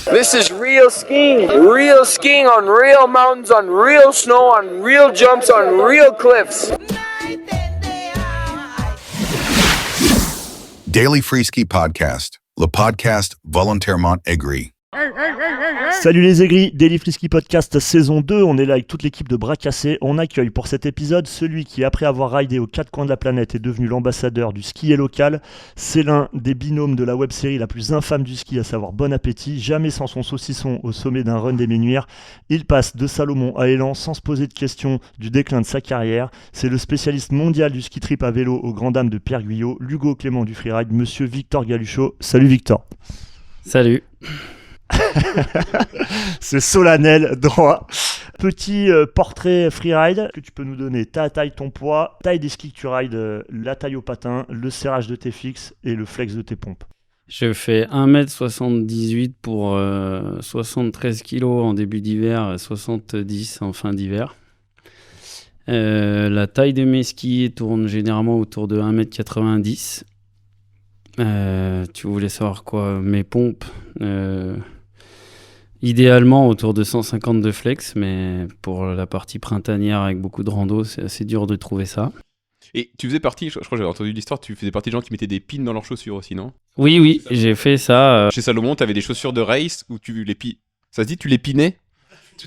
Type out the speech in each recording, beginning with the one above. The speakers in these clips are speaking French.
This is real skiing. Real skiing on real mountains, on real snow, on real jumps, on real cliffs. Daily Free Ski Podcast, le podcast volontairement aigri. Salut les aigris, Daily Free Ski Podcast saison 2, on est là avec toute l'équipe de Bras Cassés. On accueille pour cet épisode celui qui, après avoir ridé aux quatre coins de la planète, est devenu l'ambassadeur du ski local. C'est l'un des binômes de la web-série la plus infâme du ski, à savoir Bon Appétit. Jamais sans son saucisson au sommet d'un run des Menuires. Il passe de Salomon à Élan sans se poser de questions du déclin de sa carrière. C'est le spécialiste mondial du ski trip à vélo aux grandes dames de Pierre Guyot, l'Hugo Clément du freeride, monsieur Victor Galuchot. Salut Victor. Salut. C'est solennel, droit. Petit portrait freeride que tu peux nous donner. Ta taille, ton poids, taille des skis que tu rides, la taille au patin, le serrage de tes fixes et le flex de tes pompes. Je fais 1m78 pour 73 kg en début d'hiver, 70 en fin d'hiver. La taille de mes skis tourne généralement autour de 1m90. Tu voulais savoir quoi? Mes pompes, idéalement autour de 150 de flex, mais pour la partie printanière avec beaucoup de rando, c'est assez dur de trouver ça. Et tu faisais partie, je crois que j'avais entendu l'histoire, tu faisais partie des gens qui mettaient des pins dans leurs chaussures aussi, non? Oui, j'ai fait ça. Chez Salomon, t'avais des chaussures de race où tu les ça se dit, tu les pinais?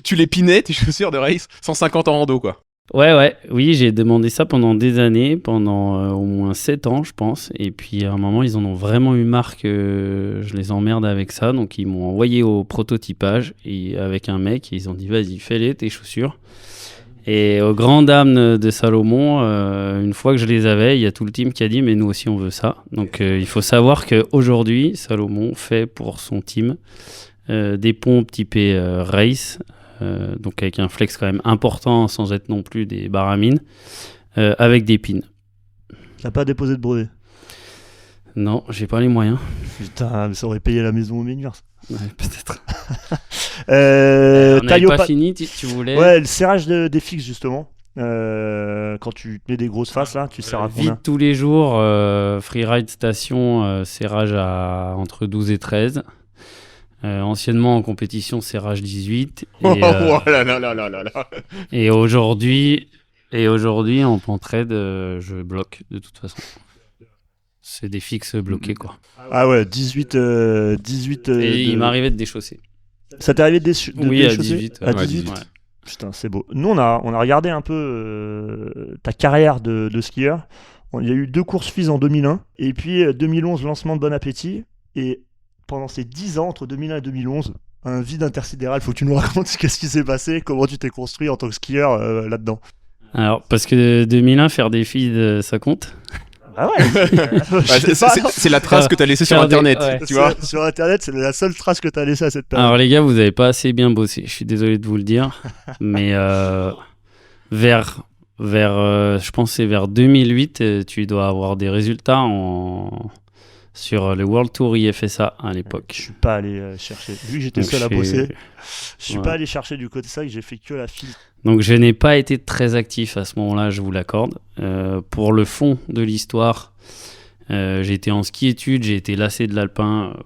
Tu les pinais, tes chaussures de race, 150 en rando, quoi. Oui, j'ai demandé ça pendant des années, pendant au moins 7 ans, je pense. Et puis à un moment, ils en ont vraiment eu marre que je les emmerde avec ça. Donc ils m'ont envoyé au prototypage et avec un mec, et ils ont dit vas-y, fais-les tes chaussures. Et aux grandes dames de Salomon, une fois que je les avais, il y a tout le team qui a dit mais nous aussi on veut ça. Donc il faut savoir qu'aujourd'hui, Salomon fait pour son team des pompes typées race. Donc avec un flex quand même important sans être non plus des baramines, avec des pins. T'as pas déposé de brevet? Non, j'ai pas les moyens. Putain, mais ça aurait payé la maison au Menuires. Ouais, peut-être. On n'avait pas fini, tu voulais... Ouais, le serrage des fixes justement. Quand tu mets des grosses faces là, tu serres à combien? Vite tous les jours, freeride station, serrage à entre 12 et 13. Anciennement en compétition, serrage 18. Et aujourd'hui, en pentraide, je bloque de toute façon. C'est des fixes bloqués, quoi. Ah ouais, 18. Et il m'arrivait de déchausser. Ça t'est arrivé de Oui, déchausser? à 18. À 18 ouais. Putain, c'est beau. Nous, on a regardé un peu ta carrière de skieur. Il y a eu 2 courses FIS en 2001. Et puis 2011, lancement de Bon Appétit. Et pendant ces 10 ans, entre 2001 et 2011, un vide intersidéral. Faut que tu nous racontes qu'est-ce qui s'est passé, comment tu t'es construit en tant que skieur là-dedans. Alors, parce que 2001, faire des feeds, ça compte. Ah ouais. C'est la trace que t'as laissée sur Internet, tu vois. Sur Internet, c'est la seule trace que t'as laissée à cette période. Alors les gars, vous avez pas assez bien bossé. Je suis désolé de vous le dire, mais je pense que c'est vers 2008, tu dois avoir des résultats sur le World Tour IFSA à l'époque. Je suis pas allé chercher. Vu que j'étais seul à bosser, je suis pas allé chercher du côté ça, que j'ai fait que la file. Donc je n'ai pas été très actif à ce moment-là, je vous l'accorde. Pour le fond de l'histoire, j'ai été en ski-études, j'ai été lassé de l'alpin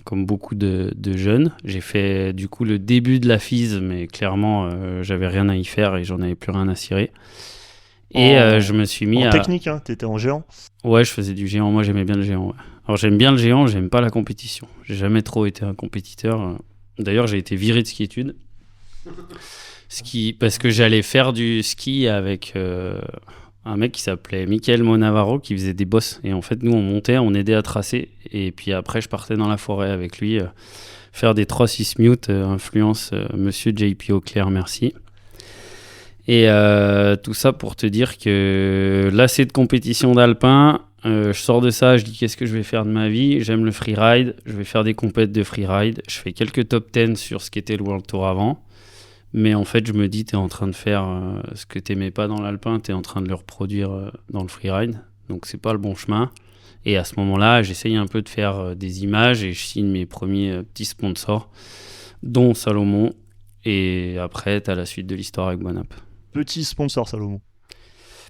comme beaucoup de jeunes. J'ai fait du coup le début de la FIS, mais clairement j'avais rien à y faire et j'en avais plus rien à cirer. Et je me suis mis en technique, hein, t'étais en géant? Ouais, je faisais du géant. Moi, j'aimais bien le géant. Ouais. Alors, j'aime bien le géant, j'aime pas la compétition. J'ai jamais trop été un compétiteur. D'ailleurs, j'ai été viré de ski-études. Parce que j'allais faire du ski avec un mec qui s'appelait Michael Monavaro qui faisait des bosses. Et en fait, nous, on montait, on aidait à tracer. Et puis après, je partais dans la forêt avec lui faire des 3-6 mute, influence monsieur JP Auclair, merci. Et tout ça pour te dire que lassé de compétition d'alpin, je sors de ça, je dis qu'est-ce que je vais faire de ma vie? J'aime le freeride, je vais faire des compètes de freeride. Je fais quelques top 10 sur ce qu'était le World Tour avant. Mais en fait, je me dis, t'es en train de faire ce que t'aimais pas dans l'alpin, t'es en train de le reproduire dans le freeride. Donc c'est pas le bon chemin. Et à ce moment-là, j'essaye un peu de faire des images et je signe mes premiers petits sponsors, dont Salomon. Et après, t'as la suite de l'histoire avec Bon App. Petit sponsor, Salomon.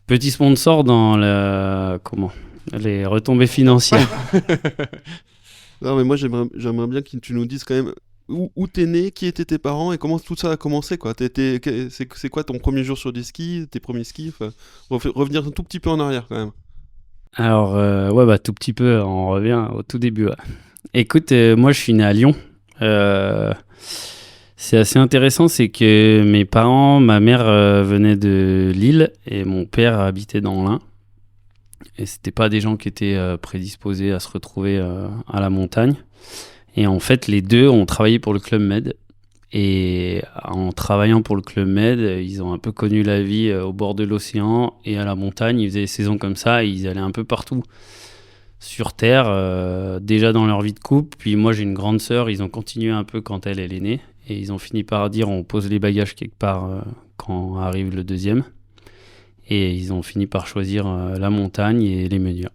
Petit sponsor dans les retombées financières. Non, mais moi, j'aimerais bien que tu nous dises quand même où t'es né, qui étaient tes parents et comment tout ça a commencé, quoi. C'est quoi ton premier jour sur des skis, tes premiers skis, revenir un tout petit peu en arrière quand même. Alors, tout petit peu, on revient au tout début. Ouais. Écoute, moi, je suis né à Lyon. C'est assez intéressant, c'est que mes parents, ma mère venait de Lille et mon père habitait dans l'Ain. Et c'était pas des gens qui étaient prédisposés à se retrouver à la montagne. Et en fait, les deux ont travaillé pour le Club Med. Et en travaillant pour le Club Med, ils ont un peu connu la vie au bord de l'océan et à la montagne. Ils faisaient des saisons comme ça et ils allaient un peu partout sur Terre, déjà dans leur vie de couple. Puis moi, j'ai une grande sœur, ils ont continué un peu quand elle est née. Et ils ont fini par dire on pose les bagages quelque part quand arrive le deuxième. Et ils ont fini par choisir la montagne et les menhirs.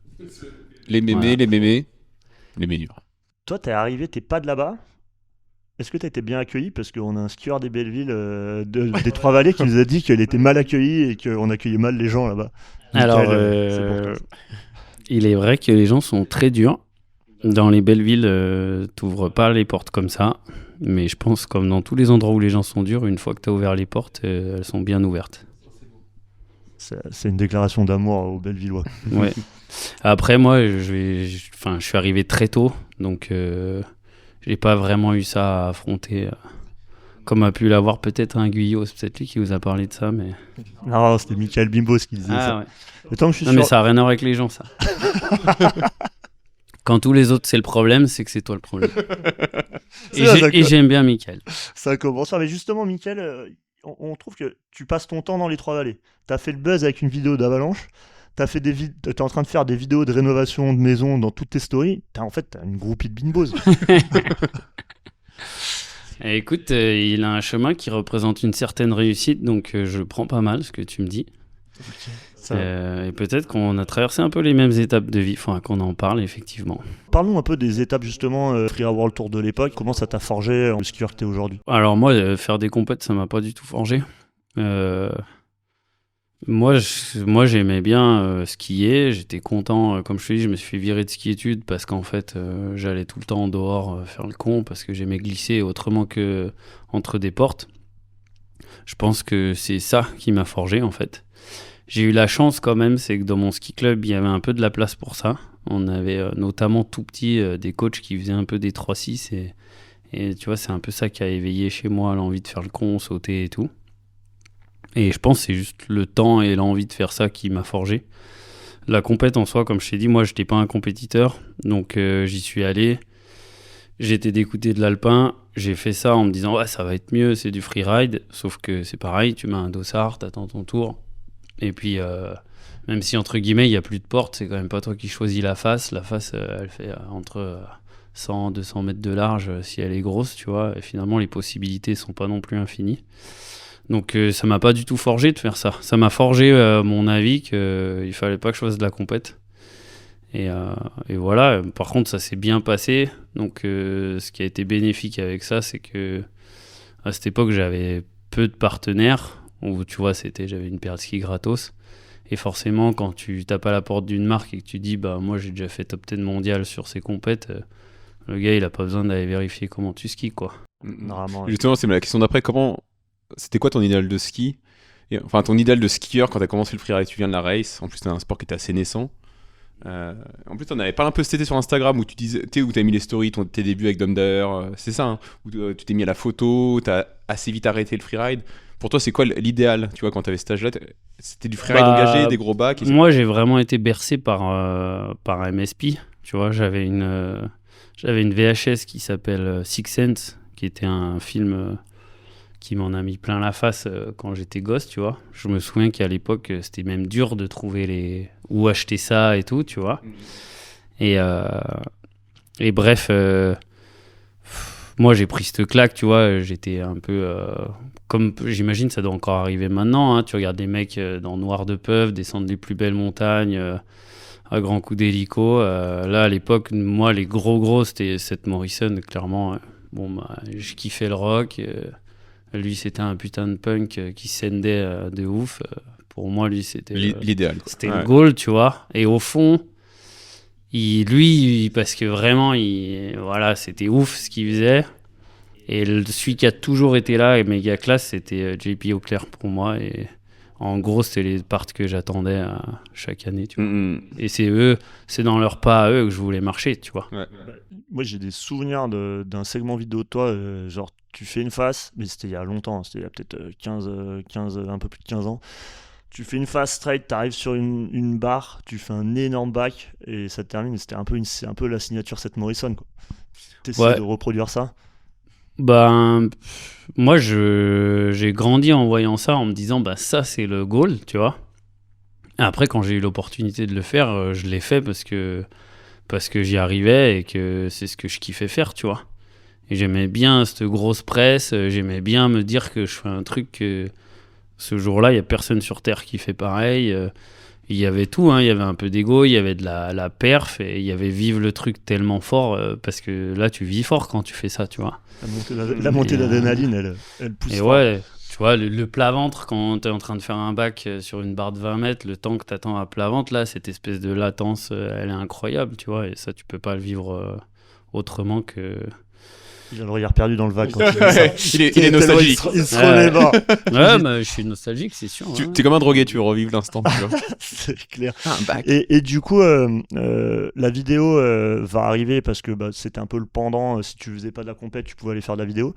Les mémés, Voilà. les menhirs. Toi, t'es arrivé, t'es pas de là-bas. Est-ce que t'as été bien accueilli? Parce qu'on a un skieur des Belleville des Trois-Vallées qui nous a dit qu'il était mal accueilli et qu'on accueillait mal les gens là-bas. Alors, Michael, c'est pour toi. il est vrai que les gens sont très durs. Dans les belles villes, t'ouvres pas les portes comme ça. Mais je pense, comme dans tous les endroits où les gens sont durs, une fois que t'as ouvert les portes, elles sont bien ouvertes. C'est une déclaration d'amour aux Bellevillois. Ouais. Après, moi, je suis arrivé très tôt, donc j'ai pas vraiment eu ça à affronter. Comme a pu l'avoir peut-être un Guyot, c'est peut-être lui qui vous a parlé de ça, mais... Non, c'était Michael Bimbos qui disait ça. ouais. Et tant que je suis Non, sur... mais ça n'a rien à voir avec les gens, ça. Quand tous les autres, c'est le problème, c'est que c'est toi le problème. C'est ça, Et j'aime bien Mickaël. Ça commence. Mais justement, Michael, on trouve que tu passes ton temps dans les Trois-Vallées. T'as fait le buzz avec une vidéo d'Avalanche. T'es en train de faire des vidéos de rénovation de maison dans toutes tes stories. T'as une groupie de Bimbos. Et écoute, il a un chemin qui représente une certaine réussite, donc je le prends pas mal, ce que tu me dis. Et peut-être qu'on a traversé un peu les mêmes étapes de vie, enfin qu'on en parle effectivement. Parlons un peu des étapes justement Freeride World Tour de l'époque. Comment ça t'a forgé le skieur que t'es aujourd'hui? Alors moi, faire des compètes, ça m'a pas du tout forgé. Moi, j'aimais bien skier, j'étais content. Comme je te dis, je me suis fait virer de ski-études parce qu'en fait, j'allais tout le temps dehors faire le con parce que j'aimais glisser autrement que entre des portes. Je pense que c'est ça qui m'a forgé en fait. J'ai eu la chance quand même, c'est que dans mon ski club, il y avait un peu de la place pour ça. On avait notamment tout petit des coachs qui faisaient un peu des 3-6 et tu vois, c'est un peu ça qui a éveillé chez moi l'envie de faire le con, sauter et tout. Et je pense que c'est juste le temps et l'envie de faire ça qui m'a forgé. La compète en soi, comme je t'ai dit, moi, je n'étais pas un compétiteur, donc j'y suis allé. J'ai été d'écouter de l'alpin, j'ai fait ça en me disant « Ouais, ça va être mieux, c'est du freeride », sauf que c'est pareil, tu mets un dossard, t'attends ton tour. Et puis, même si, entre guillemets, il n'y a plus de porte, c'est quand même pas toi qui choisis la face. La face, elle fait entre 100 200 mètres de large si elle est grosse, tu vois. Et finalement, les possibilités sont pas non plus infinies. Donc ça m'a pas du tout forgé de faire ça. Ça m'a forgé mon avis qu'il fallait pas que je fasse de la compète. Et voilà. Par contre, ça s'est bien passé. Donc ce qui a été bénéfique avec ça, c'est que à cette époque, j'avais peu de partenaires. Où tu vois, j'avais une paire de skis gratos. Et forcément, quand tu tapes à la porte d'une marque et que tu dis bah moi j'ai déjà fait top 10 mondial sur ces compètes, le gars il a pas besoin d'aller vérifier comment tu skis quoi. Normalement, ouais. Justement, c'est la question d'après. C'était quoi ton idéal de ski? Enfin, ton idéal de skieur quand t'as commencé le freeride? Tu viens de la race. En plus, c'était un sport qui était assez naissant. En plus, on avait parlé un peu cet été sur Instagram où tu disais, où t'as mis les stories, tes débuts avec Dumder. C'est ça, hein, où tu t'es mis à la photo, t'as assez vite arrêté le freeride. Pour toi, c'est quoi l'idéal? Tu vois, quand t'avais cet âge-là, c'était du freeride engagé, des gros bacs. Moi, j'ai vraiment été bercé par MSP. Tu vois, j'avais une VHS qui s'appelle Six Sense, qui était un film qui m'en a mis plein la face quand j'étais gosse, tu vois. Je me souviens qu'à l'époque, c'était même dur de trouver où acheter ça et tout, tu vois. Et bref, moi, j'ai pris cette claque, tu vois. J'étais un peu... comme j'imagine, ça doit encore arriver maintenant. Hein. Tu regardes des mecs dans Noir de Peuf descendre les plus belles montagnes à grands coups d'hélico. Là, à l'époque, moi, les gros, c'était Seth Morrison, clairement. Je kiffais le rock. Lui, c'était un putain de punk qui scendait de ouf. Pour moi, lui, c'était l'idéal. C'était le goal, tu vois. Et au fond, lui, parce que vraiment, voilà, c'était ouf ce qu'il faisait. Et celui qui a toujours été là et méga classe, c'était JP Auclair pour moi. Et en gros, c'était les parts que j'attendais chaque année, tu vois. Et c'est dans leur pas à eux que je voulais marcher, tu vois. Ouais. Moi, j'ai des souvenirs d'un segment vidéo de toi, genre tu fais une face, mais c'était il y a longtemps, c'était il y a peut-être 15, un peu plus de 15 ans. Tu fais une face straight, t'arrives sur une barre, tu fais un énorme back et ça te termine. C'est un peu la signature Seth Morrison, quoi. T'essaies de reproduire ça? Ben, moi, j'ai grandi en voyant ça, en me disant, bah ça, c'est le goal, tu vois. Et après, quand j'ai eu l'opportunité de le faire, je l'ai fait parce que j'y arrivais et que c'est ce que je kiffais faire, tu vois. Et j'aimais bien cette grosse presse, j'aimais bien me dire que je fais un truc que ce jour-là, il n'y a personne sur Terre qui fait pareil. Il y avait tout, hein. Il y avait un peu d'ego, il y avait de la perf et il y avait vivre le truc tellement fort parce que là, tu vis fort quand tu fais ça, tu vois. La montée d'adrénaline, elle pousse et fort. Ouais, tu vois, le plat-ventre, quand tu es en train de faire un bac sur une barre de 20 mètres, le temps que tu attends à plat-ventre, là, cette espèce de latence, elle est incroyable, tu vois. Et ça, tu peux pas le vivre autrement que... Il a le regard perdu dans le vague quand il dit ça. Il est nostalgique. Il se remet bas. Ouais, mais je suis nostalgique, c'est sûr. T'es comme un drogué, tu veux revivre l'instant, tu vois. C'est clair. Un bac. Et du coup, la vidéo va arriver parce que c'était un peu le pendant. Si tu faisais pas de la compète, tu pouvais aller faire de la vidéo.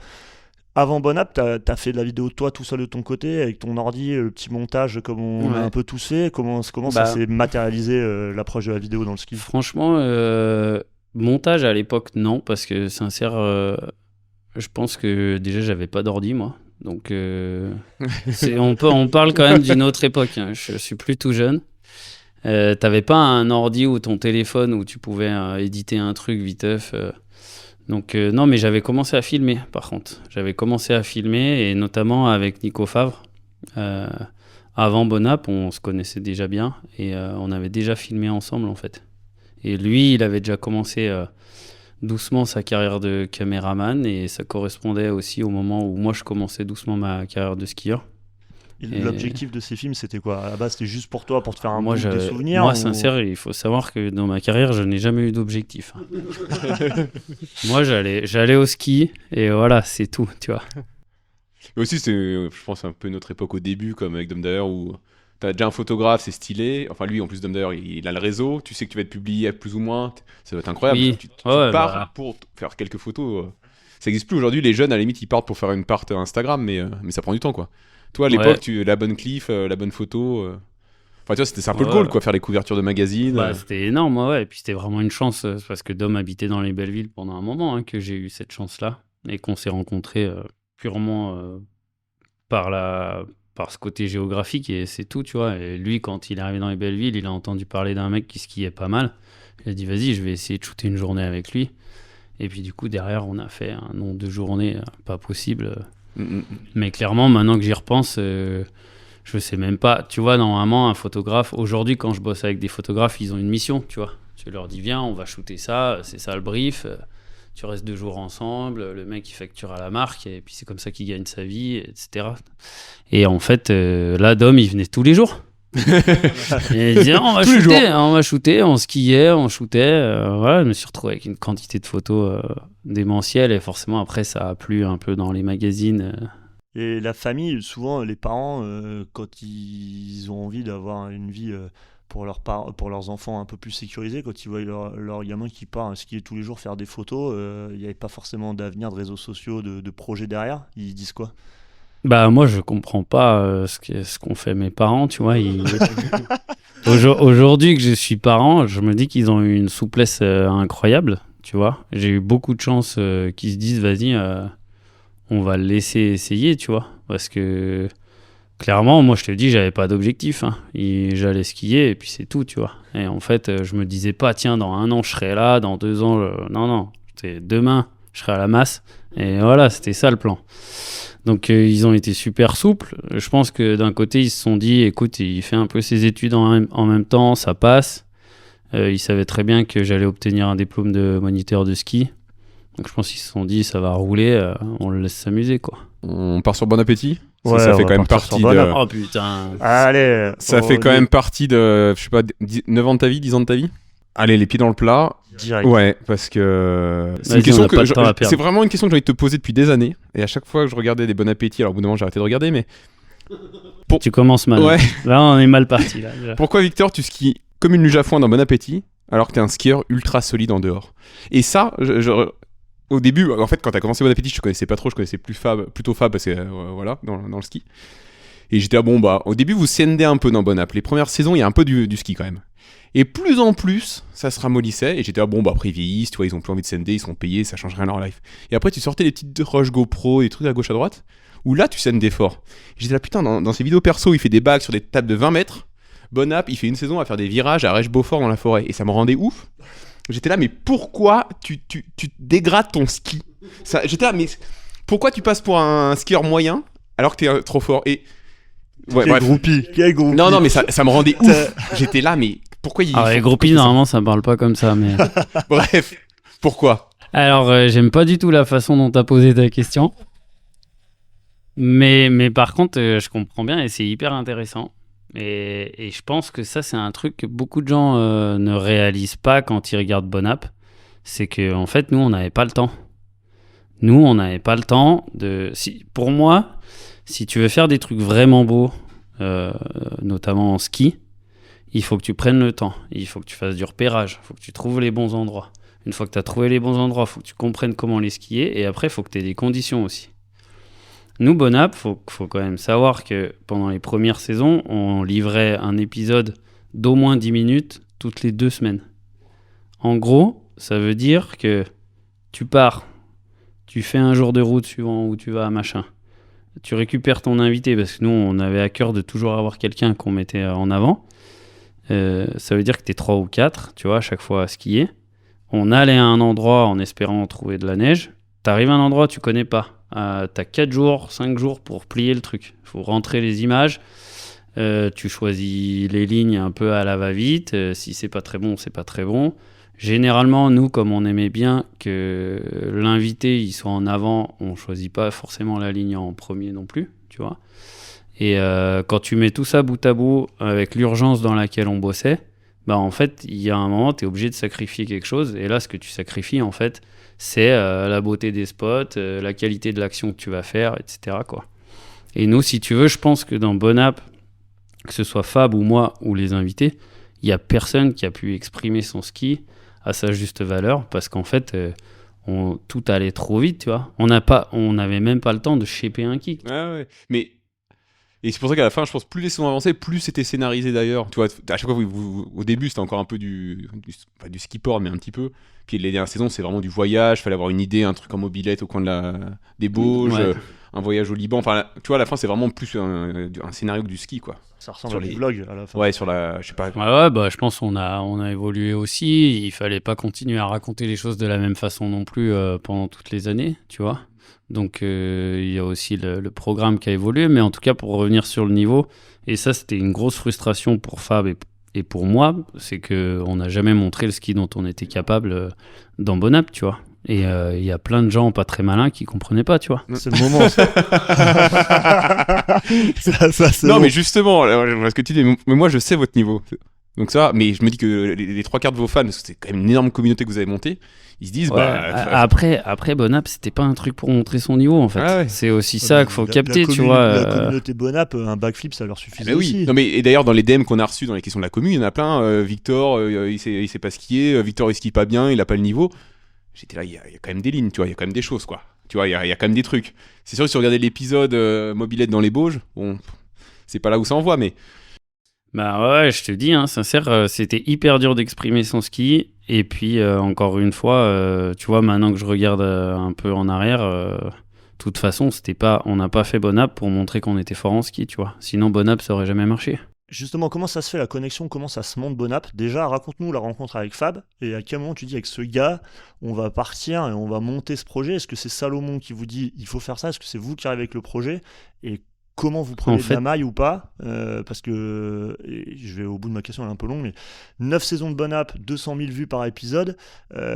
Avant Bonap, t'as fait de la vidéo toi tout seul de ton côté avec ton ordi, le petit montage comme on a un peu tous fait. Comment ça s'est matérialisé l'approche de la vidéo dans le ski? Franchement, montage à l'époque, non, parce que sincère, je pense que déjà j'avais pas d'ordi moi. Donc on parle quand même d'une autre époque, hein. Je suis plus tout jeune. T'avais pas un ordi ou ton téléphone où tu pouvais éditer un truc viteuf. Donc non, mais j'avais commencé à filmer par contre. J'avais commencé à filmer et notamment avec Nico Favre. Avant Bonap, on se connaissait déjà bien et on avait déjà filmé ensemble en fait. Et lui, il avait déjà commencé doucement sa carrière de caméraman et ça correspondait aussi au moment où moi je commençais doucement ma carrière de skieur. Et l'objectif de ces films, c'était quoi? À la base, c'était juste pour toi, pour te faire un bout des souvenirs? Moi, sincère, il faut savoir que dans ma carrière, je n'ai jamais eu d'objectif. Moi, j'allais au ski et voilà, c'est tout, tu vois. Mais aussi, je pense, un peu notre époque au début, comme avec Dom d'ailleurs, où t'as déjà un photographe, c'est stylé. Enfin, lui, en plus, Dom d'ailleurs, il a le réseau. Tu sais que tu vas être publié plus ou moins. Ça va être incroyable. Oui. Tu pars pour faire quelques photos. Ça n'existe plus aujourd'hui. Les jeunes, à la limite, ils partent pour faire une part Instagram, mais ça prend du temps, quoi. Toi, à l'époque, la bonne cliff, la bonne photo. Enfin, tu vois, c'était un peu le goal, quoi, faire les couvertures de magazines. C'était énorme, ouais. Et puis, c'était vraiment une chance, parce que Dom habitait dans les Bellevilles pendant un moment, hein, que j'ai eu cette chance-là. Et qu'on s'est rencontrés purement par ce côté géographique, et c'est tout, tu vois. Et lui, quand il est arrivé dans les Bellevilles, il a entendu parler d'un mec qui skiait pas mal. Il a dit, vas-y, je vais essayer de shooter une journée avec lui. Et puis, du coup, derrière, on a fait un nombre de journées pas possible. Mais clairement, maintenant que j'y repense, je sais même pas. Tu vois, normalement, un photographe, aujourd'hui, quand je bosse avec des photographes, ils ont une mission, tu vois. Tu leur dis, viens, on va shooter ça, c'est ça le brief. Tu restes 2 jours ensemble, le mec il facture à la marque, et puis c'est comme ça qu'il gagne sa vie, etc. Et en fait, là, Dom, il venait tous les jours. Et il disait, on va shooter, on skiait, on shootait. Voilà, je me suis retrouvé avec une quantité de photos démentielles, et forcément, après, ça a plu un peu dans les magazines. Et la famille, souvent, les parents, quand ils ont envie d'avoir une vie pour leurs enfants un peu plus sécurisés, quand ils voient leur gamin qui part skier tous les jours, faire des photos, il n'y avait pas forcément d'avenir de réseaux sociaux, de projets derrière. Ils disent quoi? Bah moi je comprends pas ce qu'ont fait mes parents, tu vois. Aujourd'hui que je suis parent, je me dis qu'ils ont eu une souplesse incroyable, tu vois. J'ai eu beaucoup de chance qu'ils se disent vas-y, on va le laisser essayer, tu vois. Parce que clairement, moi je te dis, j'avais pas d'objectif, hein. J'allais skier et puis c'est tout, tu vois. Et en fait, je me disais pas tiens, dans 1 an je serai là, dans 2 ans, non, c'était demain je serai à la masse. Et voilà, c'était ça le plan. Donc ils ont été super souples. Je pense que d'un côté, ils se sont dit, écoute, il fait un peu ses études en même temps, ça passe. Ils savaient très bien que j'allais obtenir un diplôme de moniteur de ski. Donc je pense qu'ils se sont dit, ça va rouler, on le laisse s'amuser, quoi. On part sur Bon Appétit. Ouais, ça fait quand même partie de... Oh putain. Allez. Ça fait quand même partie de, je sais pas, 9 ans de ta vie, 10 ans de ta vie. Allez, les pieds dans le plat. Direct. Ouais, parce que c'est Vas-y, une question on a pas de temps à perdre. c'est vraiment une question que j'ai envie de te poser depuis des années. Et à chaque fois que je regardais des Bon Appétit, alors au bout d'un moment j'ai arrêté de regarder, mais Tu commences mal. ouais. Là, on est mal parti. Là, déjà. Pourquoi Victor, tu skis comme une luge à foin dans Bon Appétit, alors que t'es un skieur ultra solide en dehors? Et ça, au début, en fait, quand t'as commencé Bon Appétit, je connaissais pas trop, je connaissais plutôt Fab, parce que voilà, dans le ski. Et j'étais là, bon, bah, au début, vous scindez un peu dans Bon App. Les premières saisons, il y a un peu du ski quand même. Et plus en plus, ça se ramollissait. Et j'étais là, bon, bah, après, ils vieillissent, tu vois, ils ont plus envie de scinder, ils sont payés, ça change rien à leur life. Et après, tu sortais des petites rushs GoPro, des trucs à gauche à droite, où là, tu scindais fort. J'étais là, putain, dans ses vidéos perso, il fait des bagues sur des tables de 20 mètres. Bon App, il fait une saison à faire des virages à Rèche-Beaufort dans la forêt. Et ça me rendait ouf. J'étais là, mais pourquoi tu dégrades ton ski? J'étais là, mais pourquoi tu passes pour un skieur moyen alors que t'es trop fort? Et ouais, Quel bref. groupie. Non, mais ça me rendait ouf. J'étais là, mais pourquoi il. Ah, les pourquoi groupies, il fait ça normalement, ça parle pas comme ça. Mais... Bref, pourquoi? Alors, j'aime pas du tout la façon dont t'as posé ta question. Mais par contre, je comprends bien et c'est hyper intéressant. Et je pense que ça, c'est un truc que beaucoup de gens ne réalisent pas quand ils regardent Bon App. C'est qu'en fait, nous, on n'avait pas le temps. Nous, on n'avait pas le temps de... Pour moi, si tu veux faire des trucs vraiment beaux, notamment en ski, il faut que tu prennes le temps. Il faut que tu fasses du repérage. Il faut que tu trouves les bons endroits. Une fois que tu as trouvé les bons endroits, il faut que tu comprennes comment les skier. Et après, il faut que tu aies des conditions aussi. Nous, Bon App, faut quand même savoir que pendant les premières saisons, on livrait un épisode d'au moins 10 minutes toutes les 2 semaines. En gros, ça veut dire que tu pars, tu fais un jour de route suivant où tu vas, machin. Tu récupères ton invité, parce que nous, on avait à cœur de toujours avoir quelqu'un qu'on mettait en avant. Ça veut dire que tu es 3 ou 4, tu vois, à chaque fois à skier. On allait à un endroit en espérant trouver de la neige. Tu arrives à un endroit, tu connais pas. T'as 4 jours, 5 jours pour plier le truc. Il faut rentrer les images. Tu choisis les lignes un peu à la va-vite. Si c'est pas très bon, c'est pas très bon. Généralement, nous, comme on aimait bien que l'invité il soit en avant, on choisit pas forcément la ligne en premier non plus, tu vois. Et quand tu mets tout ça bout à bout avec l'urgence dans laquelle on bossait, bah en fait, il y a un moment, tu es obligé de sacrifier quelque chose. Et là, ce que tu sacrifies, en fait, c'est la beauté des spots, la qualité de l'action que tu vas faire, etc., quoi. Et nous, si tu veux, je pense que dans Bon App, que ce soit Fab ou moi ou les invités, il n'y a personne qui a pu exprimer son ski à sa juste valeur parce qu'en fait, tout allait trop vite, tu vois. On n'avait même pas le temps de shaper un kick. Ouais. Mais. Et c'est pour ça qu'à la fin, je pense, plus les saisons avançaient, plus c'était scénarisé d'ailleurs. Tu vois, à chaque fois, au début, c'était encore un peu du ski porn, mais un petit peu. Puis les dernières saisons, c'est vraiment du voyage. Fallait avoir une idée, un truc en mobilette au coin des Bauges, Ouais. un voyage au Liban. Enfin, tu vois, à la fin, c'est vraiment plus un scénario que du ski, quoi. Ça ressemble Sur à des les- vlogs à la fin. Ouais, sur la. Je sais pas. Ouais, bah, je pense qu'on a évolué aussi. Il fallait pas continuer à raconter les choses de la même façon non plus pendant toutes les années, tu vois. Donc, il y a aussi le programme qui a évolué. Mais en tout cas, pour revenir sur le niveau, et ça, c'était une grosse frustration pour Fab et pour moi, c'est qu'on n'a jamais montré le ski dont on était capable dans Bon App, tu vois. Et il y a plein de gens pas très malins qui comprenaient pas, tu vois. C'est le moment. Ça, c'est Non, bon. mais justement, je vois ce que tu dis, mais moi, je sais votre niveau. Donc ça, mais je me dis que les 3 quarts de vos fans, parce que c'est quand même une énorme communauté que vous avez montée, ils se disent, Ouais, après Bon App, c'était pas un truc pour montrer son niveau, en fait. Ah ouais. C'est aussi ça qu'il faut capter, tu La vois. communauté Bon App, un backflip, ça leur suffisait bah oui. aussi. Non mais et d'ailleurs dans les DM qu'on a reçus dans les questions de la commune, il y en a plein. Victor, il sait pas skier. Victor, il skie pas bien, il a pas le niveau. J'étais là, il y a quand même des lignes, tu vois, il y a quand même des choses, quoi. Tu vois, il y a quand même des trucs. C'est sûr que si vous regardez l'épisode mobilette dans les Bauges, bon, c'est pas là où ça envoie, mais Bah ouais, je te dis, hein, sincère, c'était hyper dur d'exprimer son ski. Et puis, encore une fois, tu vois, maintenant que je regarde un peu en arrière, de toute façon, on n'a pas fait Bon App pour montrer qu'on était fort en ski, tu vois. Sinon, Bon App, ça aurait jamais marché. Justement, comment ça se fait la connexion, comment ça se monte Bon App? Déjà, raconte-nous la rencontre avec Fab, et à quel moment tu dis avec ce gars, on va partir et on va monter ce projet? Est-ce que c'est Salomon qui vous dit il faut faire ça? Est-ce que c'est vous qui arrivez avec le projet? Et comment vous prenez En fait- de la maille ou pas? Parce que, et je vais au bout de ma question, elle est un peu longue, mais 9 saisons de Bon App, 200 000 vues par épisode,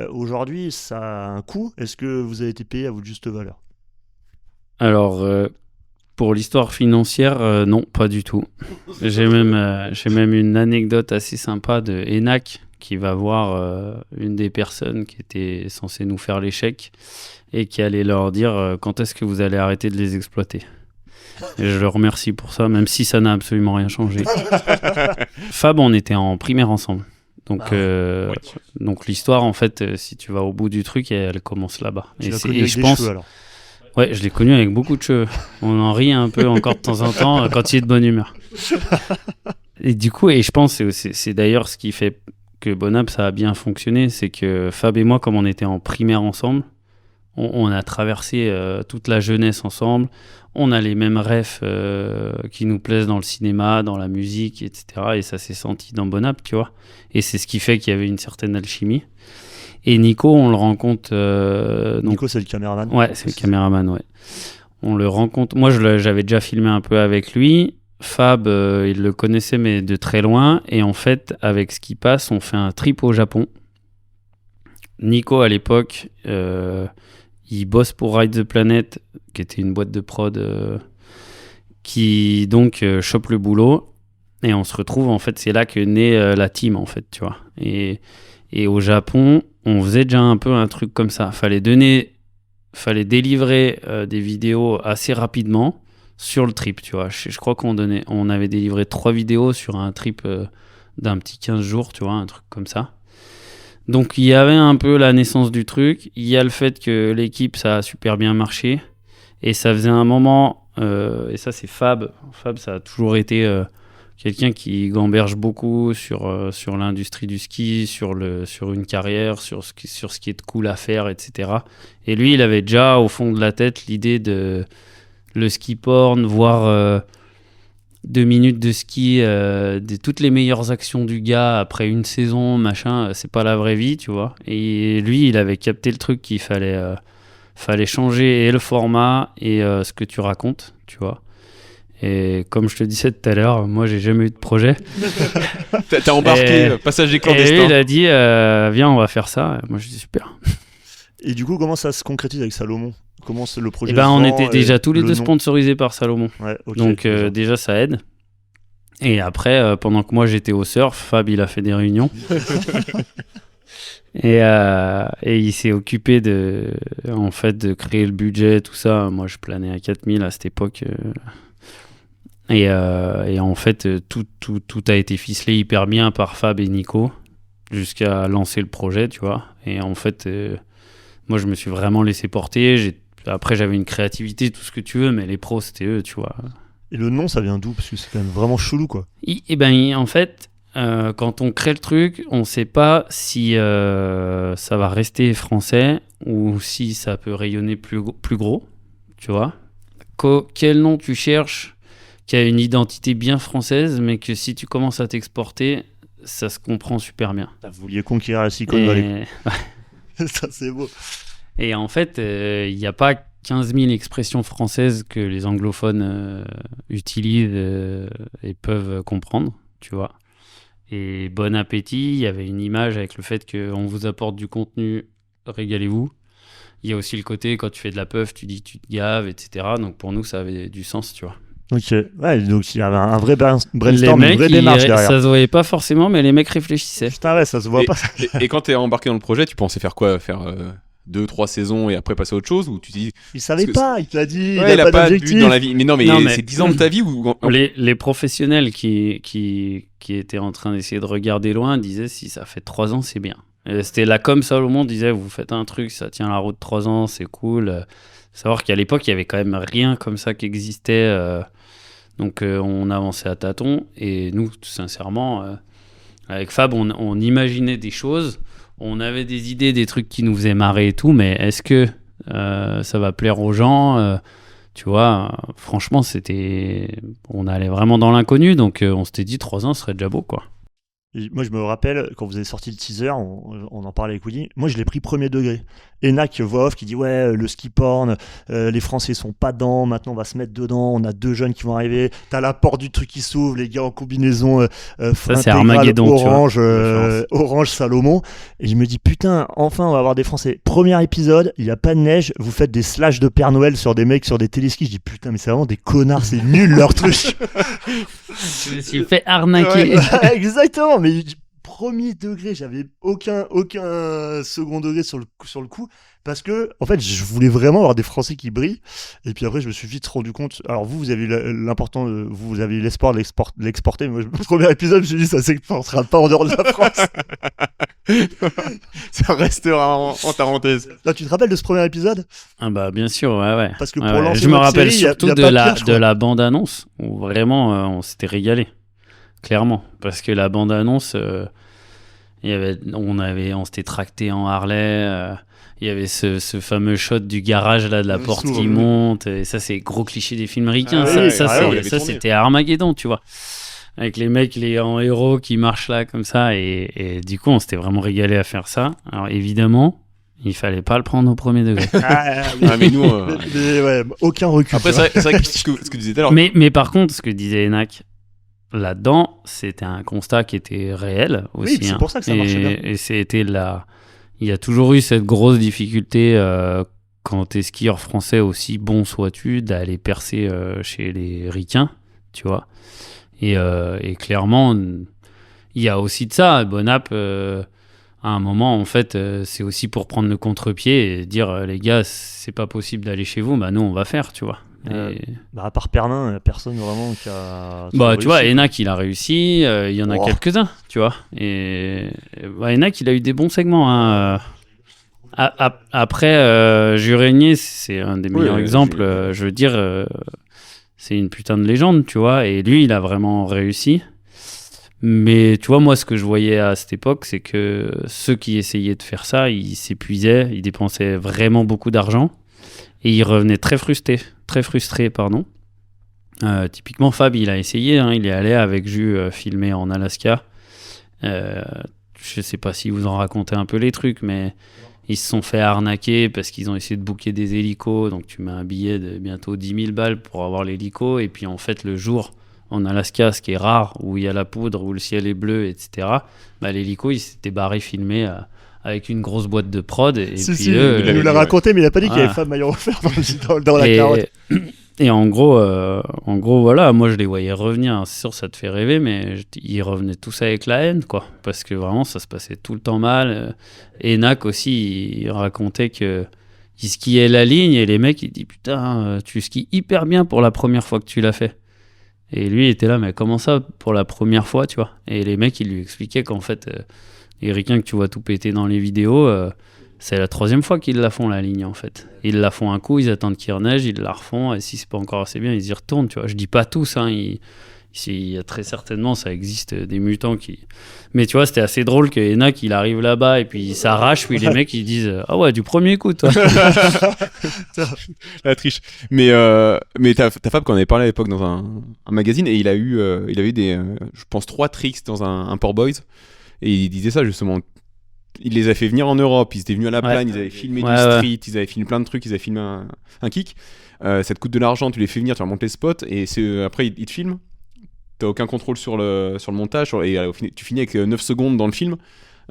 aujourd'hui, ça a un coût. Est-ce que vous avez été payé à votre juste valeur? Alors, Pour l'histoire financière, non, pas du tout. J'ai même une anecdote assez sympa de Enac qui va voir une des personnes qui était censée nous faire l'échec et qui allait leur dire quand est-ce que vous allez arrêter de les exploiter. Et je le remercie pour ça, même si ça n'a absolument rien changé. Fab, on était en primaire ensemble. Donc l'histoire, en fait, si tu vas au bout du truc, elle commence là-bas. Tu l'as connu avec des cheveux, alors. Ouais, je l'ai connu avec beaucoup de cheveux. On en rit un peu encore de temps en temps quand il est de bonne humeur. Et du coup, et je pense que c'est d'ailleurs ce qui fait que Bonap, ça a bien fonctionné, c'est que Fab et moi, comme on était en primaire ensemble, on a traversé toute la jeunesse ensemble. On a les mêmes rêves qui nous plaisent dans le cinéma, dans la musique, etc. Et ça s'est senti dans Bonap, tu vois. Et c'est ce qui fait qu'il y avait une certaine alchimie. Et Nico, on le rencontre... Nico, c'est le caméraman. Ouais, c'est le caméraman, ouais. On le rencontre... Moi, j'avais déjà filmé un peu avec lui. Fab, il le connaissait, mais de très loin. Et en fait, avec ce qui passe, on fait un trip au Japon. Nico, à l'époque, il bosse pour Ride the Planet, qui était une boîte de prod qui, donc, chope le boulot. Et on se retrouve, en fait, c'est là que naît la team, en fait, tu vois. Et au Japon, on faisait déjà un peu un truc comme ça. Fallait délivrer des vidéos assez rapidement sur le trip, tu vois. Je crois on avait délivré 3 vidéos sur un trip d'un petit 15 jours, tu vois, un truc comme ça. Donc il y avait un peu la naissance du truc. Il y a le fait que l'équipe, ça a super bien marché. Et ça faisait un moment, et ça c'est Fab. Fab, ça a toujours été... quelqu'un qui gamberge beaucoup sur l'industrie du ski, sur une carrière, sur ce qui est cool à faire, etc. Et lui, il avait déjà au fond de la tête l'idée de le ski porn, voir 2 minutes de ski, de toutes les meilleures actions du gars après une saison, machin, c'est pas la vraie vie, tu vois. Et lui, il avait capté le truc qu'il fallait changer et le format et ce que tu racontes, tu vois. Et comme je te disais tout à l'heure, moi j'ai jamais eu de projet. T'as embarqué, passager clandestin. Et lui, il a dit viens, on va faire ça. Et moi je dis super. Et du coup, comment ça se concrétise avec Salomon? Comment le projet on était déjà tous les deux sponsorisés par Salomon. Ouais, okay, donc déjà ça aide. Et après, pendant que moi j'étais au surf, Fab il a fait des réunions. Et il s'est occupé de créer le budget, tout ça. Moi je planais à 4000 à cette époque. Et en fait, tout a été ficelé hyper bien par Fab et Nico jusqu'à lancer le projet, tu vois. Et en fait, moi, je me suis vraiment laissé porter. Après, j'avais une créativité, tout ce que tu veux, mais les pros, c'était eux, tu vois. Et le nom, ça vient d'où? Parce que c'est quand même vraiment chelou, quoi. En fait, quand on crée le truc, on ne sait pas si ça va rester français ou si ça peut rayonner plus gros, tu vois. Quel nom tu cherches qui a une identité bien française, mais que si tu commences à t'exporter, ça se comprend super bien. Vous vouliez conquérir la Silicon Valley. Ça, c'est beau. Et en fait, il n'y a pas 15 000 expressions françaises que les anglophones utilisent et peuvent comprendre, tu vois. Et bon appétit, il y avait une image avec le fait qu'on vous apporte du contenu, régalez-vous. Il y a aussi le côté, quand tu fais de la puff, tu dis tu te gaves, etc. Donc pour nous, ça avait du sens, tu vois. Ok, ouais, donc il y avait un vrai brainstorm, une vraie démarche derrière. Ça se voyait pas forcément, mais les mecs réfléchissaient. Putain, ouais, ça se voit pas. Et quand t'es embarqué dans le projet, tu pensais faire quoi? Faire 2-3 saisons et après passer à autre chose? Ou tu dis... Il savait pas, il te l'a dit, ouais, il a pas de but d'objectif. dans la vie. Mais non, mais c'est 10 ans de ta vie ou... Les professionnels qui étaient en train d'essayer de regarder loin disaient si ça fait 3 ans, c'est bien. C'était la com Salomon disait vous faites un truc, ça tient la route 3 ans, c'est cool. Savoir qu'à l'époque, il y avait quand même rien comme ça qui existait. Donc on avançait à tâtons et nous, tout sincèrement, avec Fab, on imaginait des choses, on avait des idées, des trucs qui nous faisaient marrer et tout, mais est-ce que ça va plaire aux gens tu vois, franchement, on allait vraiment dans l'inconnu, donc on s'était dit 3 ans, ce serait déjà beau, quoi. Moi, je me rappelle, quand vous avez sorti le teaser, on en parlait avec Woody. Moi, je l'ai pris premier degré. Enak voix off qui dit ouais le ski porn, les Français sont pas dedans, maintenant on va se mettre dedans, on a 2 jeunes qui vont arriver, t'as la porte du truc qui s'ouvre, les gars en combinaison Ça, c'est Armageddon, orange, orange Salomon, et je me dis putain enfin on va avoir des Français. Premier épisode, il y a pas de neige, vous faites des slash de Père Noël sur des mecs sur des téléskis, je dis putain mais c'est vraiment des connards, c'est nul leur truc. Je me suis fait arnaquer. Ouais, exactement, mais premier degré, j'avais aucun second degré sur le coup, parce que en fait je voulais vraiment avoir des Français qui brillent, et puis après je me suis vite rendu compte, alors vous avez eu l'important, vous avez eu l'espoir de l'exporter, mais moi le premier épisode je me suis dit ça s'exportera pas en dehors de la France. Ça restera en parenthèse. Là tu te rappelles de ce premier épisode? Ah bah bien sûr, ouais. Parce que Ouais, pour ouais. lancer Je me notre rappelle série, surtout y a de pas pire, je crois. la bande-annonce, où vraiment on s'était régalé, clairement. Parce que la bande-annonce, on s'était tracté en Harley, il y avait ce fameux shot du garage là, de la porte qui monte, et ça c'est gros cliché des films américains. Ah ça, oui, ça, ah c'est- oui, on l'avait ça, tourné. c'était Armageddon, tu vois. Avec les mecs en héros qui marchent là comme ça, et du coup on s'était vraiment régalé à faire ça. Alors évidemment, il fallait pas le prendre au premier degré. Ah, mais nous. Mais ouais, aucun recul. Après, c'est vrai que ce que tu disais tout à l'heure. Mais par contre, ce que disait Enak, là-dedans, c'était un constat qui était réel aussi. c'est pour ça que ça marchait bien. Et c'était il y a toujours eu cette grosse difficulté quand t'es skieur français, aussi bon sois-tu, d'aller percer chez les ricains, tu vois. Et clairement, il y a aussi de ça. Bonap, à un moment, en fait, c'est aussi pour prendre le contre-pied et dire les gars, c'est pas possible d'aller chez vous, bah nous on va faire, tu vois. Et- Bah, à part Pernin, y a personne vraiment qui a. Bah, tu vois, réussi. Enak, il a réussi, il y en a Oh. quelques-uns, tu vois. Et bah, Enak, il a eu des bons segments. Hein. Après, Jurégnier, c'est un des meilleurs exemples. Je veux dire, c'est une putain de légende, tu vois. Et lui, il a vraiment réussi. Mais tu vois, moi, ce que je voyais à cette époque, c'est que ceux qui essayaient de faire ça, ils s'épuisaient, ils dépensaient vraiment beaucoup d'argent. Et ils revenaient très frustrés, pardon. Typiquement, Fab, il a essayé, hein, il est allé avec Jus filmer en Alaska. Je sais pas si vous en racontez un peu les trucs, mais ils se sont fait arnaquer parce qu'ils ont essayé de booker des hélicos. Donc tu mets un billet de bientôt 10 000 balles pour avoir l'hélico. Et puis en fait, le jour en Alaska, ce qui est rare, où il y a la poudre, où le ciel est bleu, etc., bah, l'hélico, il s'était barré filmé avec une grosse boîte de prod. Et Si, puis si, eux, il nous l'a dit, raconté, mais il a pas dit qu'il y avait Ah. Fab maillot offert dans la carotte. Et en gros, voilà, moi je les voyais revenir. C'est sûr, ça te fait rêver, mais ils revenaient tous avec la haine, quoi. Parce que vraiment, ça se passait tout le temps mal. Enak aussi, il racontait que il skiait la ligne et les mecs, ils disent putain, tu skis hyper bien pour la première fois que tu l'as fait. Et lui, il était là, mais comment ça pour la première fois, tu vois? Et les mecs, ils lui expliquaient qu'en fait, les ricains que tu vois tout péter dans les vidéos, c'est la 3e fois qu'ils la font, la ligne, en fait. Ils la font un coup, ils attendent qu'il reneige, ils la refont, et si c'est pas encore assez bien, ils y retournent, tu vois. Je dis pas tous, hein, il y a très certainement, ça existe, des mutants qui... Mais tu vois, c'était assez drôle que Enak, il arrive là-bas, et puis il s'arrache, puis les mecs, ils disent « Ah ouais, du premier coup, toi !» La triche. Mais t'as Fab qu'on avait parlé à l'époque dans un magazine et il a eu des, je pense 3 tricks dans un Port Boys et il disait ça justement. Il les a fait venir en Europe, ils étaient venus à la Ouais. plagne, ils avaient filmé Ouais, du ouais. street, ils avaient filmé plein de trucs, ils avaient filmé un kick. Ça te coûte de l'argent, tu les fais venir, tu remontes les spots et après ils te filment. T'as aucun contrôle sur le montage et au final, tu finis avec 9 secondes dans le film.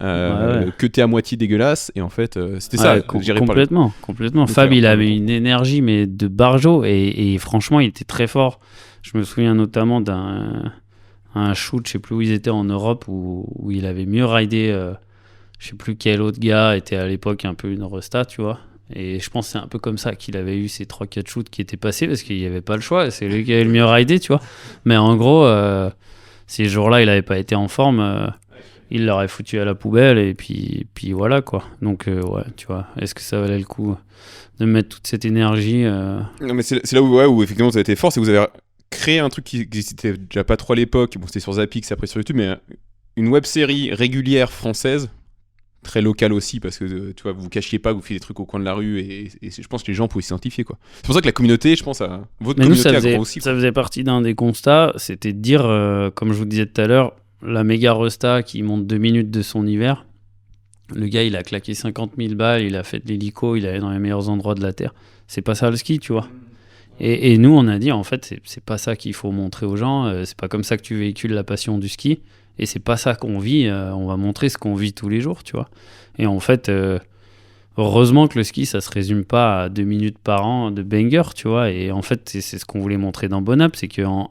Ouais. Que t'es à moitié dégueulasse et en fait c'était Ouais, ça géré par le- complètement. le Fab, faire, il par avait le une énergie, mais de barjo, et franchement, il était très fort. Je me souviens notamment un shoot, je sais plus où ils étaient en Europe, où il avait mieux ridé, je sais plus quel autre gars était à l'époque un peu une resta, tu vois. Et je pense que c'est un peu comme ça qu'il avait eu ces 3-4 shoots qui étaient passés, parce qu'il n'y avait pas le choix, c'est lui qui avait le mieux ridé, tu vois. Mais en gros, ces jours-là, il n'avait pas été en forme. Il l'aurait foutu à la poubelle et puis voilà quoi. Donc ouais, tu vois, est-ce que ça valait le coup de mettre toute cette énergie Non, mais c'est là où effectivement vous avez été fort, c'est que vous avez créé un truc qui existait déjà pas trop à l'époque. Bon, c'était sur Zapix, après sur YouTube, mais une web série régulière française, très locale aussi, parce que tu vois, vous cachiez pas, vous faites des trucs au coin de la rue et je pense que les gens pouvaient s'identifier quoi. C'est pour ça que la communauté, je pense, votre Mais nous, communauté ça a faisait, grand aussi. ça faisait partie d'un des constats, c'était de dire, comme je vous disais tout à l'heure, la méga resta qui monte 2 minutes de son hiver, Le gars, il a claqué 50 000 balles, il a fait de l'hélico, il allait dans les meilleurs endroits de la Terre. C'est pas ça le ski, tu vois. Et nous, on a dit, en fait, c'est pas ça qu'il faut montrer aux gens. C'est pas comme ça que tu véhicules la passion du ski. Et c'est pas ça qu'on vit. On va montrer ce qu'on vit tous les jours, tu vois. Et en fait, heureusement que le ski, ça se résume pas à 2 minutes par an de banger, tu vois. Et en fait, c'est ce qu'on voulait montrer dans Bon Up, c'est qu'en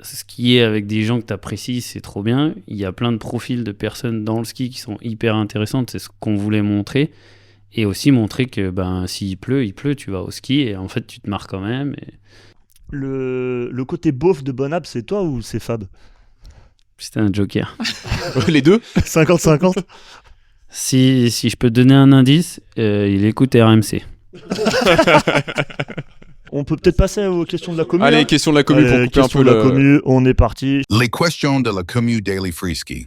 skier avec des gens que tu apprécies, c'est trop bien. Il y a plein de profils de personnes dans le ski qui sont hyper intéressantes. C'est ce qu'on voulait montrer. Et aussi montrer que s'il pleut, tu vas au ski et en fait, tu te marres quand même. Et... Le côté beauf de Bon Up, c'est toi ou c'est Fab? C'était un joker. Les deux. 50-50. Si je peux te donner un indice, il écoute RMC. On peut peut-être passer aux questions de la commu. Allez, hein. question de la commu pour couper un question peu de la commu, on est parti. Les questions de la commu Daily Freeski.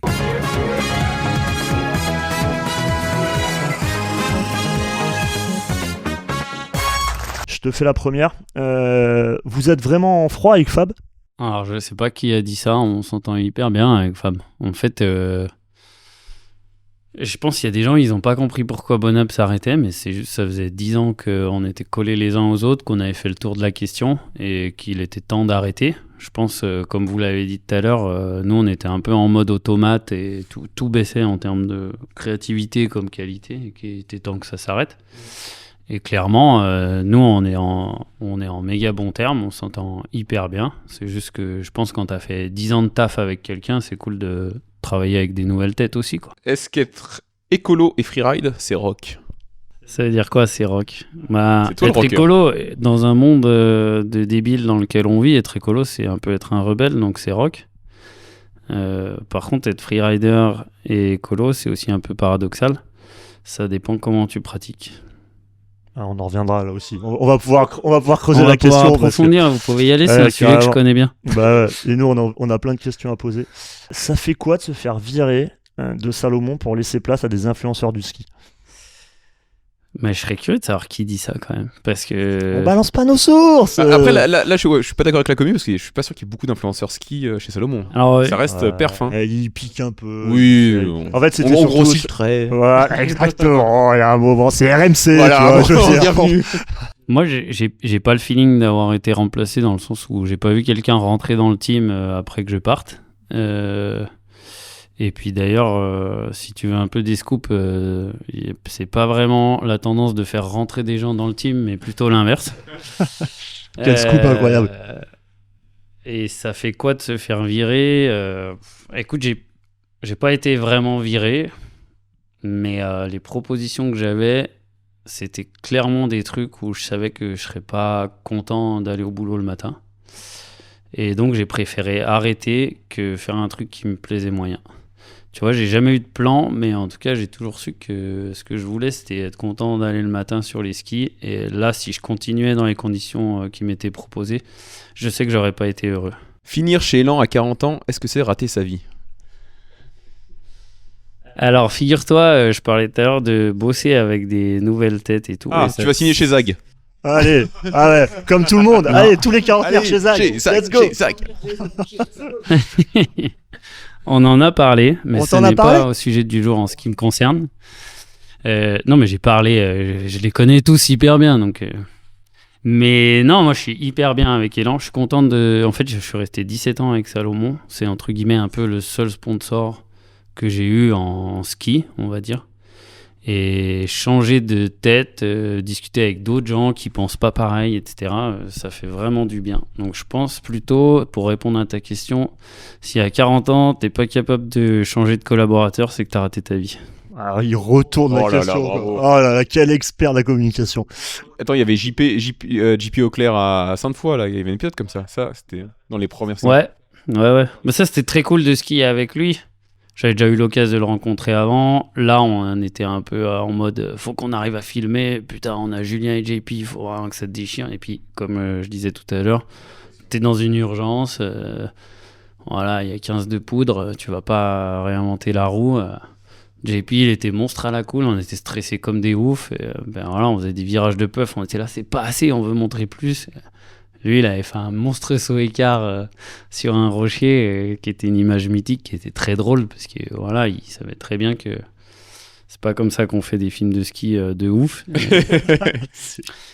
Je te fais la première. Vous êtes vraiment en froid avec Fab? Alors, je sais pas qui a dit ça, on s'entend hyper bien avec Fab. En fait, je pense qu'il y a des gens, ils n'ont pas compris pourquoi Bon Up s'arrêtait, mais c'est juste, ça faisait 10 ans qu'on était collés les uns aux autres, qu'on avait fait le tour de la question et qu'il était temps d'arrêter. Je pense, comme vous l'avez dit tout à l'heure, nous, on était un peu en mode automate et tout baissait en termes de créativité comme qualité et qu'il était temps que ça s'arrête. Et clairement, nous, on est en méga bon terme, on s'entend hyper bien. C'est juste que je pense que quand tu as fait 10 ans de taf avec quelqu'un, c'est cool de travailler avec des nouvelles têtes aussi, quoi. Est-ce qu'être écolo et freeride, c'est rock? Ça veut dire quoi, c'est rock? C'est toi le être rocker. écolo, dans un monde de débiles dans lequel on vit, être écolo, c'est un peu être un rebelle, donc c'est rock. Par contre, être freerider et écolo, c'est aussi un peu paradoxal. Ça dépend comment tu pratiques. Ah, on en reviendra là aussi. On va pouvoir creuser On va la pouvoir question. parce que- approfondir, vous pouvez y aller, c'est Ouais, un sujet que je carrément. connais bien. Bah ouais. Et nous, on a plein de questions à poser. Ça fait quoi de se faire virer de Salomon pour laisser place à des influenceurs du ski? Mais je serais curieux de savoir qui dit ça quand même. Parce que. On balance pas nos sources. Après, là, je suis pas d'accord avec la commu parce que je suis pas sûr qu'il y ait beaucoup d'influenceurs ski chez Salomon. Alors, Ça reste perf, hein. Il pique un peu. Oui, En fait, c'était on surtout... grossit le trait. Voilà, exactement. Il y a un moment, c'est RMC. Voilà, tu vois, je veux dire. bienvenue. moi, j'ai pas le feeling d'avoir été remplacé dans le sens où j'ai pas vu quelqu'un rentrer dans le team après que je parte. Et puis d'ailleurs, si tu veux un peu des scoops, c'est pas vraiment la tendance de faire rentrer des gens dans le team, mais plutôt l'inverse. Quel scoop incroyable. Et ça fait quoi de se faire virer? Écoute, j'ai pas été vraiment viré, mais les propositions que j'avais, c'était clairement des trucs où je savais que je serais pas content d'aller au boulot le matin. Et donc j'ai préféré arrêter que faire un truc qui me plaisait moyen. Tu vois, j'ai jamais eu de plan, mais en tout cas, j'ai toujours su que ce que je voulais, c'était être content d'aller le matin sur les skis. Et là, si je continuais dans les conditions qui m'étaient proposées, je sais que j'aurais pas été heureux. Finir chez Elan à 40 ans, est-ce que c'est rater sa vie? Alors, figure-toi, je parlais tout à l'heure de bosser avec des nouvelles têtes et tout. Ah, Et ça- tu vas signer chez Zag. Allez, ah ouais, comme tout le monde. Non. Allez, tous les quarantenaires chez Zag. Let's go. Chez Zag. On en a parlé, mais On ce t'en a n'est parlé pas au sujet du jour en ce qui me concerne. Non, mais j'ai parlé, je les connais tous hyper bien, donc... Mais non, moi je suis hyper bien avec Elan. Je suis content de... En fait, je suis resté 17 ans avec Salomon. C'est entre guillemets un peu le seul sponsor que j'ai eu en ski, on va dire. Et changer de tête, discuter avec d'autres gens qui pensent pas pareil, etc., ça fait vraiment du bien. Donc je pense plutôt, pour répondre à ta question, si à 40 ans, t'es pas capable de changer de collaborateur, c'est que t'as raté ta vie. Alors, il retourne Oh la là là, question. bravo. Oh là là, quel expert de la communication. Attends, il y avait JP Auclair à Sainte-Foy, là. Il y avait une épisode comme ça. Ça, c'était dans les premières saisons. Ouais. Mais ça, c'était très cool de skier avec lui. J'avais déjà eu l'occasion de le rencontrer avant. Là, on était un peu en mode faut qu'on arrive à filmer. Putain, on a Julien et JP, il faut vraiment que ça te déchire. Et puis, comme je disais tout à l'heure, t'es dans une urgence. Voilà, il y a 15 de poudre. Tu vas pas réinventer la roue. JP, il était monstre à la cool. On était stressés comme des oufs. Et, voilà, on faisait des virages de puff. On était là, c'est pas assez, on veut montrer plus. Lui, il avait fait un monstrueux saut écart sur un rocher qui était une image mythique, qui était très drôle parce que voilà, il savait très bien que c'est pas comme ça qu'on fait des films de ski de ouf.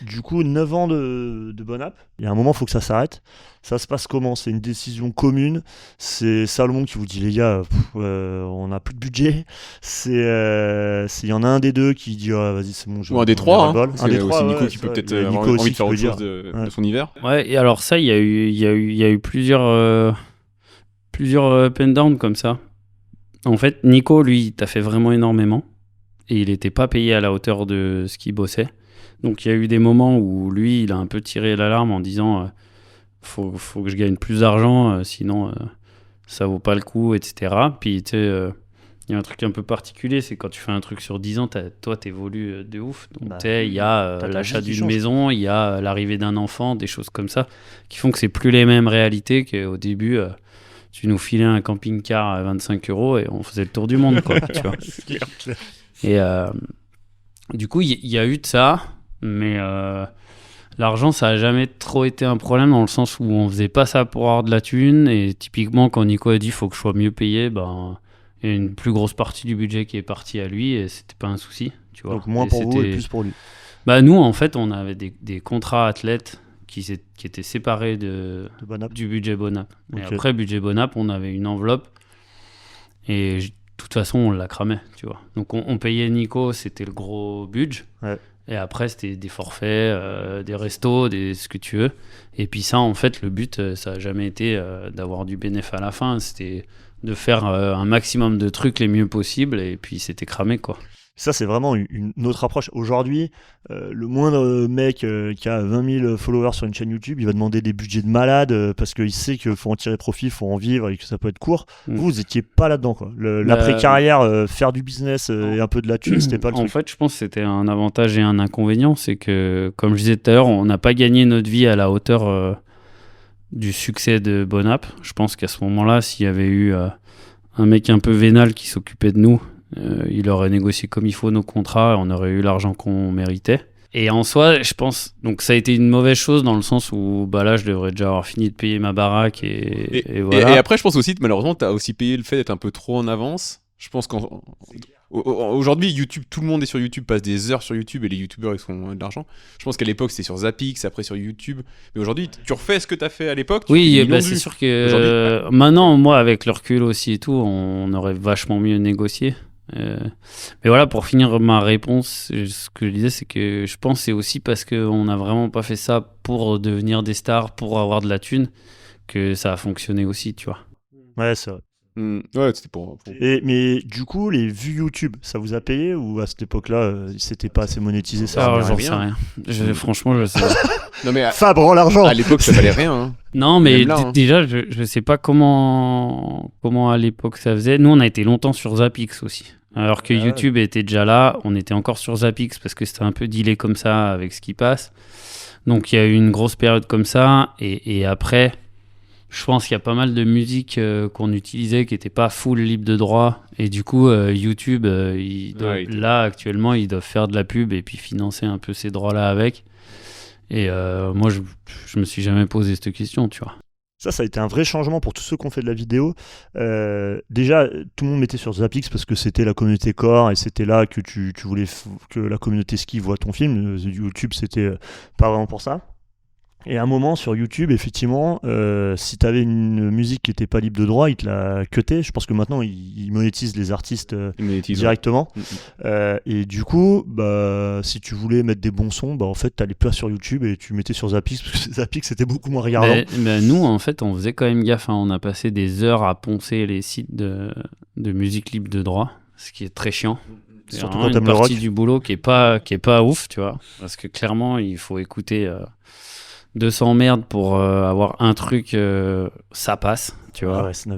Du coup, 9 ans de Bonap. Il y a un moment, il faut que ça s'arrête. Ça se passe comment? C'est une décision commune. C'est Salomon qui vous dit, les gars, on n'a plus de budget. Il y en a un des deux qui dit, ah, vas-y, c'est bon. Ou un des trois. Hein. Un des trois, aussi Nico ouais, qui peut ouais. peut-être Il y a avoir Nico envie aussi de faire qui autre peut chose dire. de son hiver. Ouais, et alors ça, il y a eu plusieurs up and down comme ça. En fait, Nico, lui, il t'a fait vraiment énormément. Et il n'était pas payé à la hauteur de ce qu'il bossait. Donc il y a eu des moments où lui, il a un peu tiré l'alarme en disant faut que je gagne plus d'argent, sinon ça vaut pas le coup, etc. Puis tu sais, il y a un truc un peu particulier, c'est quand tu fais un truc sur 10 ans, toi t'évolues de ouf. Donc tu sais, il y a t'as ta l'achat vie qui d'une change. maison, il y a l'arrivée d'un enfant, des choses comme ça, qui font que c'est plus les mêmes réalités qu'au début. Tu nous filais un camping-car à 25 € et on faisait le tour du monde, quoi. Tu vois. Et du coup, il y a eu de ça, mais l'argent, ça a jamais trop été un problème dans le sens où on faisait pas ça pour avoir de la thune. Et typiquement, quand Nico a dit faut que je sois mieux payé, ben, il y a une plus grosse partie du budget qui est partie à lui et c'était pas un souci. Tu vois. Donc moins Et pour vous et c'était- plus pour lui. Bah, nous, en fait, on avait des contrats athlètes qui étaient séparés De Bonap. du budget Bonap. Et Ok. après, budget Bonap, on avait une enveloppe et de toute façon, on la cramait, tu vois. Donc, on payait Nico, c'était le gros budget. Ouais. Et après, c'était des forfaits, des restos, ce que tu veux. Et puis ça, en fait, le but, ça n'a jamais été d'avoir du bénéfice à la fin. C'était de faire un maximum de trucs les mieux possible. Et puis, c'était cramé, quoi. Ça, c'est vraiment une autre approche. Aujourd'hui, le moindre mec qui a 20 000 followers sur une chaîne YouTube, il va demander des budgets de malade parce qu'il sait qu'il faut en tirer profit, il faut en vivre et que ça peut être court. Vous n'étiez pas là-dedans, quoi. L'après-carrière, faire du business et un peu de la thune, c'était pas le En truc. fait, je pense que c'était un avantage et un inconvénient. C'est que, comme je disais tout à l'heure, on n'a pas gagné notre vie à la hauteur du succès de Bonap. Je pense qu'à ce moment-là, s'il y avait eu un mec un peu vénal qui s'occupait de nous, il aurait négocié comme il faut nos contrats et on aurait eu l'argent qu'on méritait. Et en soi, je pense, donc ça a été une mauvaise chose dans le sens où bah là, je devrais déjà avoir fini de payer ma baraque et voilà. Et après, je pense aussi que malheureusement, tu as aussi payé le fait d'être un peu trop en avance. Je pense qu'aujourd'hui, YouTube, tout le monde est sur YouTube, passe des heures sur YouTube et les YouTubeurs ils font de l'argent. Je pense qu'à l'époque c'était sur Zapix, après sur YouTube. Mais aujourd'hui, tu refais ce que tu as fait à l'époque. tu fais des Oui, millions bah de c'est vues. sûr que Aujourd'hui, maintenant, moi, avec le recul aussi et tout, on aurait vachement mieux négocié. Mais voilà, pour finir ma réponse, ce que je disais, c'est que je pense que c'est aussi parce qu'on n'a vraiment pas fait ça pour devenir des stars, pour avoir de la thune, que ça a fonctionné aussi, tu vois. Ouais, c'est vrai. Ouais, c'était pour... Mais du coup, les vues YouTube, ça vous a payé ou à cette époque-là, c'était pas assez monétisé ça Alors, servait à j'en rien. sais rien. Franchement, je sais pas. Non mais Fabre en l'argent. à l'époque ça valait rien. Hein. Non, mais Même là, hein. déjà, je sais pas comment à l'époque ça faisait. Nous, on a été longtemps sur Zapix aussi. Alors que Ah ouais. YouTube était déjà là, on était encore sur Zapix parce que c'était un peu dealé comme ça avec ce qui passe. Donc il y a eu une grosse période comme ça. Et après, je pense qu'il y a pas mal de musique qu'on utilisait qui n'était pas full libre de droit. Et du coup, YouTube, là, actuellement, ils doivent faire de la pub et puis financer un peu ces droits-là avec. Et moi, je me suis jamais posé cette question, tu vois. Ça a été un vrai changement pour tous ceux qui ont fait de la vidéo. Déjà, tout le monde mettait sur Zapix parce que c'était la communauté core et c'était là que tu voulais que la communauté ski voit ton film. YouTube, c'était pas vraiment pour ça. Et à un moment, sur YouTube, effectivement, si tu avais une musique qui n'était pas libre de droit, ils te la cuttaient. Je pense que maintenant, ils monétisent les artistes directement. Et du coup, bah, si tu voulais mettre des bons sons, bah, en fait, tu n'allais pas sur YouTube et tu mettais sur Zapix parce que Zapix, c'était beaucoup moins regardant. Mais nous, en fait, on faisait quand même gaffe. Hein. On a passé des heures à poncer les sites de musique libre de droit, ce qui est très chiant. C'est Surtout vraiment quand une t'aimes le partie rock. du boulot qui est pas ouf, tu vois. Parce que clairement, il faut écouter 200 merdes pour avoir un truc, ça passe, tu vois. Ah ouais, c'est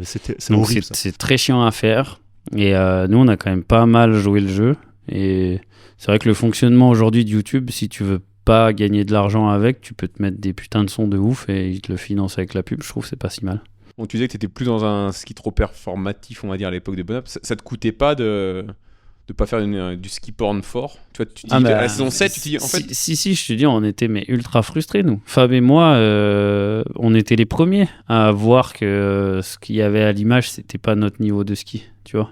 Donc horrible. Ça. c'est très chiant à faire. Et nous, on a quand même pas mal joué le jeu. Et c'est vrai que le fonctionnement aujourd'hui de YouTube, si tu veux pas gagner de l'argent avec, tu peux te mettre des putains de sons de ouf et ils te le financent avec la pub. Je trouve que c'est pas si mal. Bon, tu disais que t'étais plus dans un ski trop performatif, on va dire, à l'époque des Bonap. Ça te coûtait pas de pas faire du ski porn fort. Tu vois, tu dis, à la saison 7, tu dis, en fait... Si, je te dis, on était mais ultra frustrés, nous. Fab et moi, on était les premiers à voir que ce qu'il y avait à l'image, c'était pas notre niveau de ski, tu vois.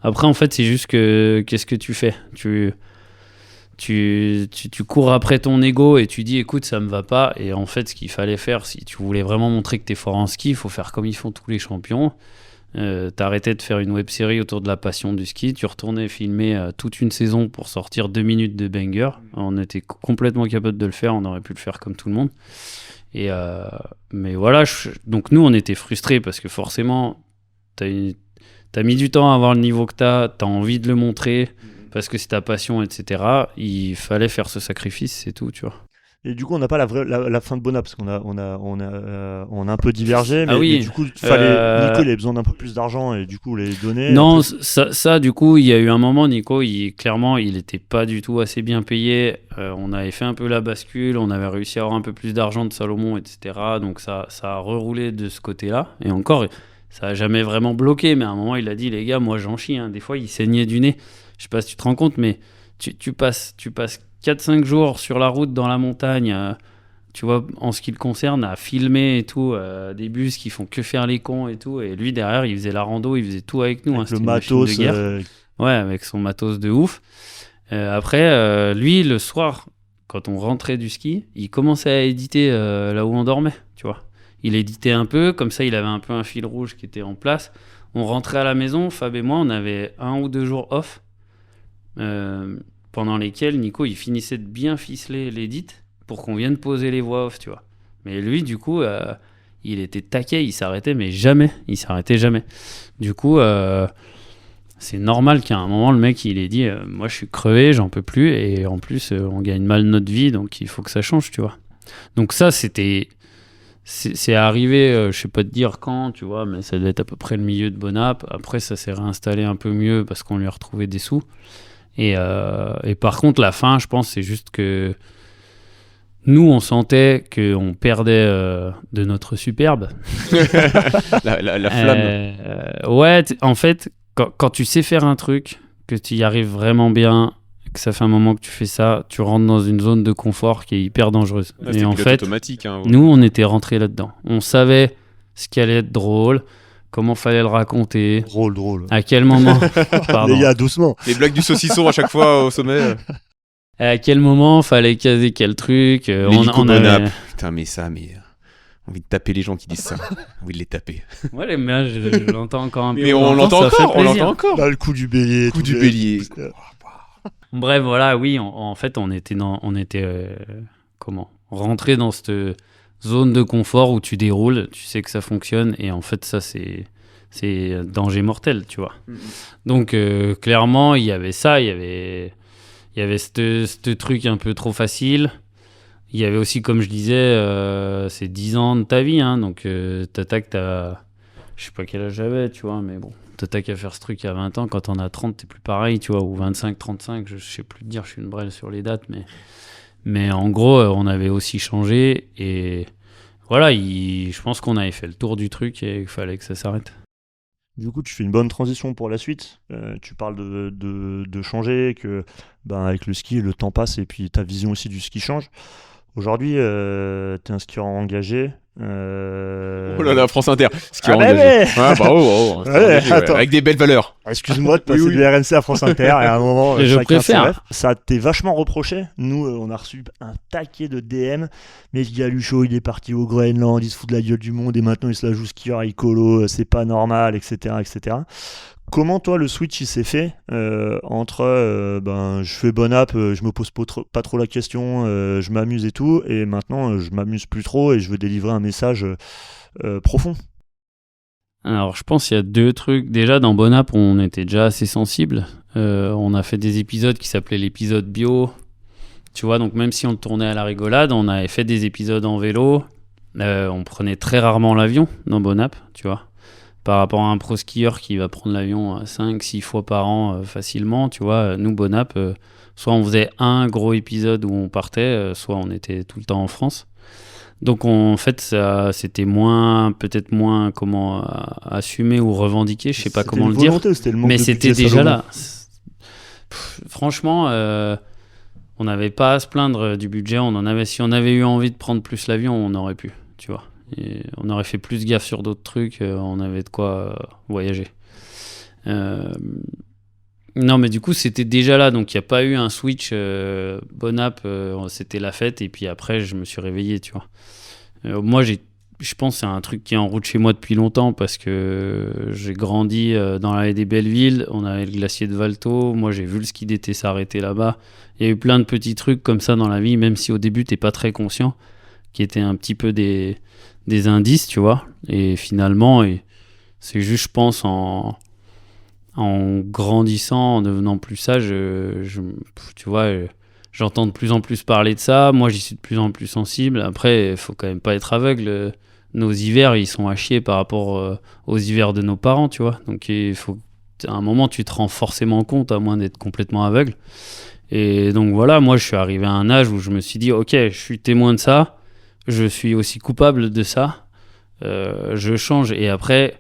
Après, en fait, c'est juste que qu'est-ce que tu fais ? Tu cours après ton ego et tu dis écoute, ça me va pas. Et en fait, ce qu'il fallait faire, si tu voulais vraiment montrer que t'es fort en ski, il faut faire comme ils font tous les champions. T'arrêtais de faire une web-série autour de la passion du ski, tu retournais filmer toute une saison pour sortir 2 minutes de banger. On était complètement capable de le faire, on aurait pu le faire comme tout le monde. Mais voilà, donc nous on était frustrés parce que forcément t'as mis du temps à avoir le niveau que t'as envie de le montrer parce que c'est ta passion, etc. Il fallait faire ce sacrifice, c'est tout, tu vois. Et du coup, on n'a pas la fin de Bonap parce qu'on a un peu divergé, mais, oui. mais du coup, Nico il avait besoin d'un peu plus d'argent et du coup, les donner. Non, ça, du coup, il y a eu un moment, Nico, clairement, il était pas du tout assez bien payé. On avait fait un peu la bascule, on avait réussi à avoir un peu plus d'argent de Salomon, etc. Donc ça a reroulé de ce côté-là. Et encore, ça a jamais vraiment bloqué, mais à un moment, il a dit, les gars, moi j'en chie. Des fois, il saignait du nez. Je sais pas si tu te rends compte, mais tu passes 4-5 jours sur la route dans la montagne, tu vois, en ce qui le concerne, à filmer et tout, des bus qui font que faire les cons et tout. Et lui, derrière, il faisait la rando, il faisait tout avec nous. Avec C'était le une machine matos. de guerre. Ouais, avec son matos de ouf. Après, lui, le soir, quand on rentrait du ski, il commençait à éditer là où on dormait, tu vois. Il éditait un peu, comme ça, il avait un peu un fil rouge qui était en place. On rentrait à la maison, Fab et moi, on avait 1 ou 2 jours off. Pendant lesquels Nico il finissait de bien ficeler l'édit pour qu'on vienne poser les voix off, tu vois. Mais lui, du coup, il était taquet, il s'arrêtait, mais jamais. Il s'arrêtait jamais. Du coup, c'est normal qu'à un moment, le mec, il ait dit moi, je suis crevé, j'en peux plus, et en plus, on gagne mal notre vie, donc il faut que ça change, tu vois. Donc ça, c'est arrivé, je sais pas te dire quand, tu vois, mais ça devait être à peu près le milieu de Bonap. Après, ça s'est réinstallé un peu mieux parce qu'on lui a retrouvé des sous. Et par contre, la fin, je pense, c'est juste que nous, on sentait qu'on perdait de notre superbe. la flamme. Ouais, en fait, quand tu sais faire un truc, que tu y arrives vraiment bien, que ça fait un moment que tu fais ça, tu rentres dans une zone de confort qui est hyper dangereuse. Et en fait, automatique, nous, on était rentrés là-dedans. On savait ce qui allait être drôle, comment fallait le raconter. Drôle. À quel moment Pardon. Les gars, doucement. Les blagues du saucisson à chaque fois au sommet. À quel moment fallait caser quel truc. On avait... Putain, mais envie de taper les gens qui disent ça. Envie de les taper. Ouais, mais je l'entends encore un peu. Mais on l'entend encore. Là, le coup du bélier. Bref, voilà, oui, en fait, on était rentré dans cette zone de confort où tu déroules, tu sais que ça fonctionne, et en fait, ça, c'est danger mortel, tu vois. Donc, clairement, il y avait ça, il y avait ce truc un peu trop facile. Il y avait aussi, comme je disais, c'est 10 ans de ta vie, donc t'attaques je sais pas quel âge j'avais, tu vois, mais bon, t'attaques à faire ce truc à 20 ans, quand t'en as 30, t'es plus pareil, tu vois, ou 25, 35, je sais plus te dire, je suis une brêle sur les dates, mais en gros, on avait aussi changé, et voilà, je pense qu'on avait fait le tour du truc, et il fallait que ça s'arrête. Du coup, tu fais une bonne transition pour la suite. Tu parles de changer, que avec le ski, le temps passe, et puis ta vision aussi du ski change. Aujourd'hui, tu es un skieur engagé. Oh là là, France Inter, skieur engagé. Bravo, avec des belles valeurs. Excuse-moi de passer de RMC à France Inter, et à un moment, je préfère. Ça t'est vachement reproché. Nous, on a reçu un taquet de DM. Mais Galucho, il est parti au Groenland, il se fout de la gueule du monde, et maintenant il se la joue skieur écolo, c'est pas normal, etc., etc. Comment toi le switch il s'est fait entre je fais Bonap, je me pose pas trop la question, je m'amuse et tout, et maintenant je m'amuse plus trop et je veux délivrer un message profond? Alors je pense qu'il y a 2 trucs. Déjà dans Bonap on était déjà assez sensible. On a fait des épisodes qui s'appelaient l'épisode bio. Tu vois, donc même si on tournait à la rigolade, on avait fait des épisodes en vélo. On prenait très rarement l'avion dans Bonap, tu vois. Par rapport à un pro skieur qui va prendre l'avion 5-6 fois par an facilement, tu vois, nous, Bonap, soit on faisait un gros épisode où on partait, soit on était tout le temps en France. Donc en fait, ça, c'était peut-être moins assumer ou revendiquer, je sais pas comment le dire. C'était le manque mais de c'était budget déjà Salomon. là. Franchement, on n'avait pas à se plaindre du budget. Si on avait eu envie de prendre plus l'avion, on aurait pu, tu vois. Et on aurait fait plus gaffe sur d'autres trucs, on avait de quoi voyager. Non, mais du coup, c'était déjà là, donc il n'y a pas eu un switch Bonap, c'était la fête, et puis après, je me suis réveillé, tu vois. Moi, je pense que c'est un truc qui est en route chez moi depuis longtemps, parce que j'ai grandi dans la haie des Bellevilles, on avait le glacier de Valto, moi j'ai vu le ski d'été s'arrêter là-bas. Il y a eu plein de petits trucs comme ça dans la vie, même si au début, t'es pas très conscient, qui étaient un petit peu des indices, tu vois. Et finalement, c'est juste, je pense, en grandissant, en devenant plus sage, tu vois, j'entends de plus en plus parler de ça. Moi, j'y suis de plus en plus sensible. Après, il faut quand même pas être aveugle. Nos hivers, ils sont à chier par rapport aux hivers de nos parents, tu vois. Donc, il faut, à un moment, tu te rends forcément compte, à moins d'être complètement aveugle. Et donc, voilà, moi, je suis arrivé à un âge où je me suis dit, ok, je suis témoin de ça. Je suis aussi coupable de ça. Je change. Et après...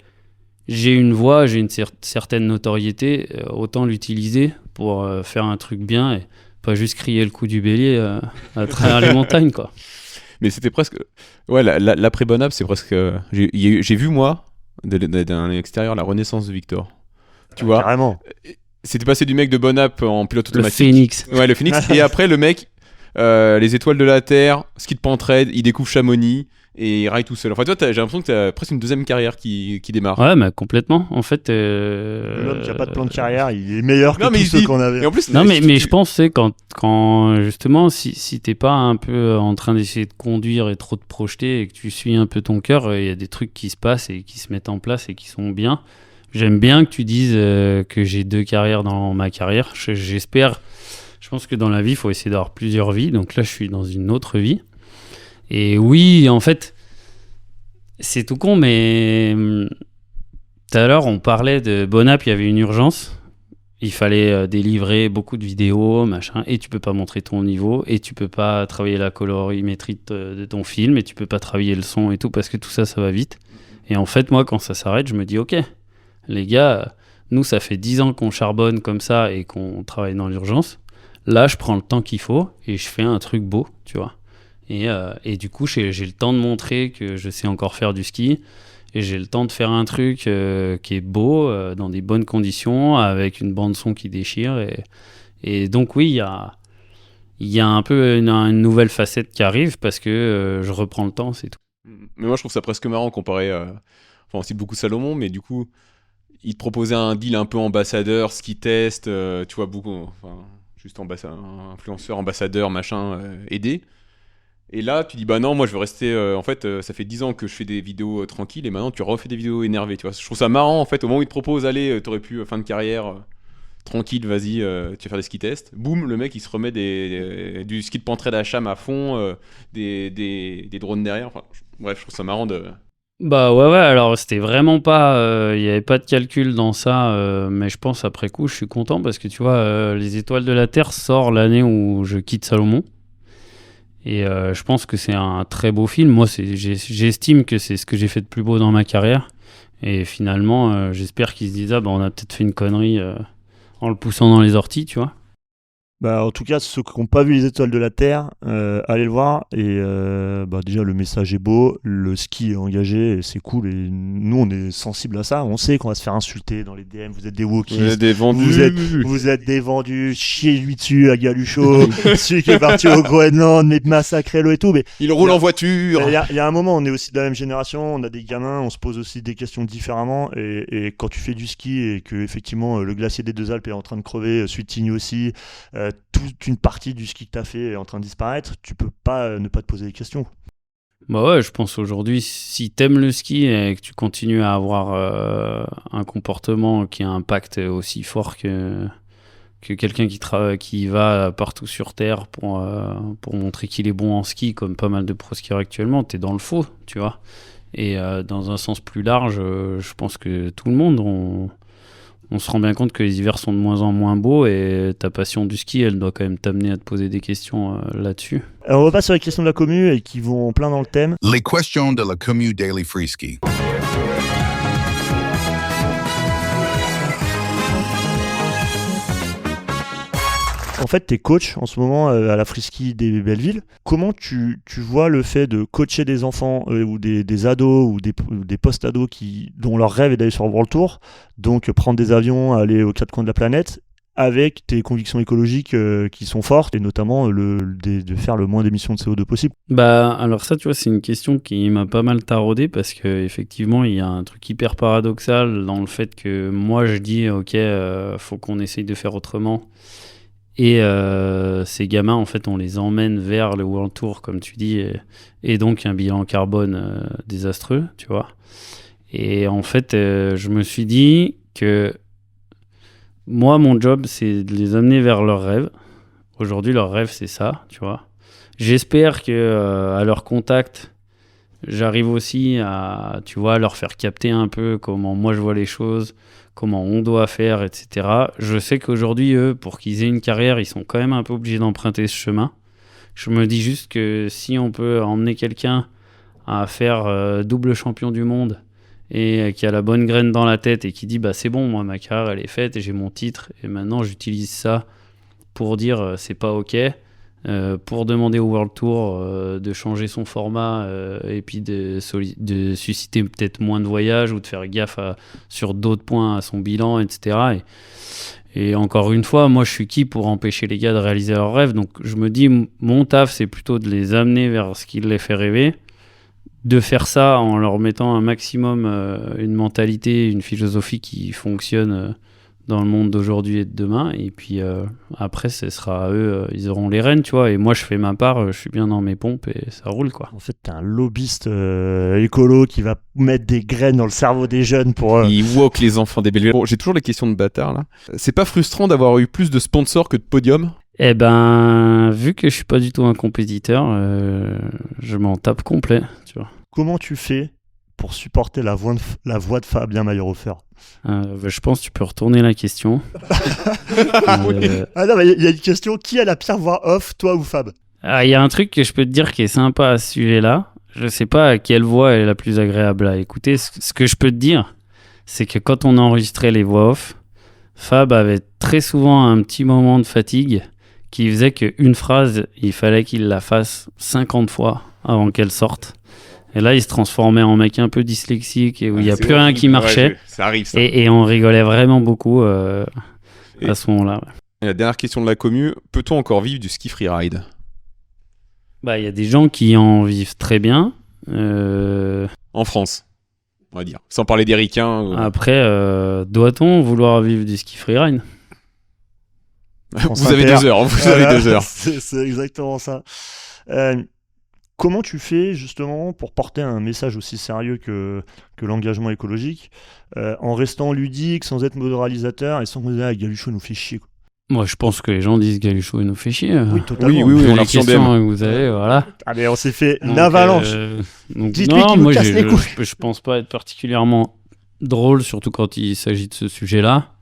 j'ai une voix, j'ai une certaine notoriété, autant l'utiliser pour faire un truc bien et pas juste crier le coup du bélier à travers les montagnes, quoi. Mais c'était presque. Ouais, l'après Bonap, c'est presque. J'ai vu, moi, d'un extérieur, la renaissance de Victor. Tu vois, Carrément. c'était passé du mec de Bonap en pilote Le automatique. phénix. Ouais, le Phoenix. Et après, le mec, les étoiles de la Terre, ski de Pentraide, il découvre Chamonix. Et il raille tout seul. Enfin, toi, j'ai l'impression que t'as presque une deuxième carrière qui démarre. Ouais, mais complètement. En fait. L'homme qui a pas de plan de carrière, il est meilleur que Non, mais tous ceux il- qu'on avait. Et en plus, Non, mais je pense, c'est quand justement, si t'es pas un peu en train d'essayer de conduire et trop te projeter et que tu suis un peu ton cœur, il y a des trucs qui se passent et qui se mettent en place et qui sont bien. J'aime bien que tu dises que j'ai 2 carrières dans ma carrière. J'espère. Je pense que dans la vie, il faut essayer d'avoir plusieurs vies. Donc là, je suis dans une autre vie. Et oui, en fait, c'est tout con, mais tout à l'heure, on parlait de Bonap, il y avait une urgence. Il fallait délivrer beaucoup de vidéos, machin, et tu peux pas montrer ton niveau, et tu peux pas travailler la colorimétrie de ton film, et tu peux pas travailler le son et tout, parce que tout ça, ça va vite. Et en fait, moi, quand ça s'arrête, je me dis, ok, les gars, nous, ça fait 10 ans qu'on charbonne comme ça et qu'on travaille dans l'urgence. Là, je prends le temps qu'il faut, et je fais un truc beau, tu vois. Et du coup, j'ai le temps de montrer que je sais encore faire du ski. Et j'ai le temps de faire un truc qui est beau, dans des bonnes conditions, avec une bande-son qui déchire. Et donc, oui, il y a un peu une nouvelle facette qui arrive parce que je reprends le temps, c'est tout. Mais moi, je trouve ça presque marrant comparé à. Enfin, on cite beaucoup Salomon, mais du coup, il te proposait un deal un peu ambassadeur, ski test, tu vois, beaucoup. Enfin, juste influenceur, ambassadeur, machin, aidé. Et là, tu dis, bah non, moi je veux rester. En fait, ça fait 10 ans que je fais des vidéos tranquilles et maintenant tu refais des vidéos énervées. Tu vois, je trouve ça marrant en fait. Au moment où il te propose, allez, t'aurais pu, fin de carrière, tranquille, vas-y, tu vas faire des ski tests. Boum, le mec il se remet du ski de Pentraide à Cham à fond, des drones derrière. Enfin, bref, je trouve ça marrant de. Bah ouais, alors c'était vraiment pas. Il n'y avait pas de calcul dans ça, mais je pense après coup, je suis content parce que tu vois, Les Étoiles de la Terre sort l'année où je quitte Salomon. Et je pense que c'est un très beau film. Moi, j'estime que c'est ce que j'ai fait de plus beau dans ma carrière. Et finalement, j'espère qu'ils se disent, ah bah on a peut-être fait une connerie en le poussant dans les orties, tu vois. Bah, en tout cas, ceux qui n'ont pas vu les étoiles de la Terre, allez le voir. Et bah, déjà, le message est beau, le ski est engagé, et c'est cool. Et nous, on est sensibles à ça. On sait qu'on va se faire insulter dans les DM. Vous êtes des wokistes. Vous êtes des vendus. Vous êtes des vendus. Chiez-lui dessus à Galucho. Celui qui est parti au Groenland, mais massacrez-le et tout. Mais Il roule en voiture. il y a un moment, on est aussi de la même génération. On a des gamins, on se pose aussi des questions différemment. Et quand tu fais du ski et que effectivement le glacier des Deux Alpes est en train de crever, celui de Tignes aussi. Toute une partie du ski que tu as fait est en train de disparaître, tu peux pas ne pas te poser des questions. Bah ouais, je pense aujourd'hui, si t'aimes le ski et que tu continues à avoir un comportement qui a un impact aussi fort que quelqu'un qui va partout sur Terre pour montrer qu'il est bon en ski, comme pas mal de pro skieurs actuellement, t'es dans le faux, tu vois. Et dans un sens plus large, je pense que tout le monde, on se rend bien compte que les hivers sont de moins en moins beaux et ta passion du ski, elle doit quand même t'amener à te poser des questions là-dessus. Alors on repasse sur les questions de la commu et qui vont plein dans le thème. Les questions de la commu Daily Free Ski. En fait, tu es coach en ce moment à la Frisky des Bellevilles. Comment tu vois le fait de coacher des enfants ou des ados ou des post-ados dont leur rêve est d'aller sur World Tour, donc prendre des avions, aller aux 4 coins de la planète, avec tes convictions écologiques qui sont fortes, et notamment de faire le moins d'émissions de CO2 possible. Bah, alors ça, tu vois, c'est une question qui m'a pas mal taraudé parce qu'effectivement, il y a un truc hyper paradoxal dans le fait que moi, je dis, ok, faut qu'on essaye de faire autrement. Et ces gamins, en fait, on les emmène vers le World Tour, comme tu dis, et donc un bilan carbone désastreux, tu vois. Et en fait, je me suis dit que moi, mon job, c'est de les amener vers leurs rêves. Aujourd'hui, leur rêve, c'est ça, tu vois. J'espère que à leur contact, j'arrive aussi à, tu vois, leur faire capter un peu comment moi je vois les choses, comment on doit faire, etc. Je sais qu'aujourd'hui, eux, pour qu'ils aient une carrière, ils sont quand même un peu obligés d'emprunter ce chemin. Je me dis juste que si on peut emmener quelqu'un à faire double champion du monde et qui a la bonne graine dans la tête et qui dit bah c'est bon, moi ma carrière elle est faite et j'ai mon titre et maintenant j'utilise ça pour dire c'est pas ok, pour demander au World Tour de changer son format et puis de susciter peut-être moins de voyages ou de faire gaffe sur d'autres points à son bilan, etc. Et encore une fois, moi je suis qui pour empêcher les gars de réaliser leurs rêves? Donc je me dis, mon taf c'est plutôt de les amener vers ce qui les fait rêver, de faire ça en leur mettant un maximum une mentalité, une philosophie qui fonctionne dans le monde d'aujourd'hui et de demain. Et puis après, ce sera à eux, ils auront les rênes, tu vois. Et moi, je fais ma part, je suis bien dans mes pompes et ça roule, quoi. En fait, t'es un lobbyiste écolo qui va mettre des graines dans le cerveau des jeunes pour... Il woke les enfants des belles. Bon, j'ai toujours les questions de bâtard, là. C'est pas frustrant d'avoir eu plus de sponsors que de podiums? Eh ben, vu que je suis pas du tout un compétiteur, je m'en tape complet, tu vois. Comment tu fais pour supporter la voix de Fabien Mayr-Hofer? Je pense que tu peux retourner la question. Ah non, mais il y a une question. Qui a la pire voix off, toi ou Fab? Il y a un truc que je peux te dire qui est sympa à ce sujet-là. Je sais pas quelle voix est la plus agréable à écouter. Ce que je peux te dire, c'est que quand on enregistrait les voix off, Fab avait très souvent un petit moment de fatigue qui faisait qu'une phrase, il fallait qu'il la fasse 50 fois avant qu'elle sorte. Et là, il se transformait en mec un peu dyslexique et où il n'y a plus rien qui marchait. Ouais, ça arrive, ça. Et on rigolait vraiment beaucoup à ce moment-là. Ouais. Et la dernière question de la commu, peut-on encore vivre du ski freeride? Bah, il y a des gens qui en vivent très bien. En France, on va dire. Sans parler des ricains. Après, doit-on vouloir vivre du ski freeride? Vous avez 2 heures. Vous avez 2 heures. C'est exactement ça. Comment tu fais justement pour porter un message aussi sérieux que l'engagement écologique en restant ludique, sans être moralisateur et sans qu'on dise Galucho nous fait chier, quoi. Moi, je pense que les gens disent Galucho nous fait chier. Oui, totalement. Oui, on on les a reçu en questions que vous avez, voilà. Ah mais on s'est fait Donc, une avalanche. Dites-lui qu'il nous casse les couilles. Je pense pas être particulièrement drôle, surtout quand il s'agit de ce sujet-là.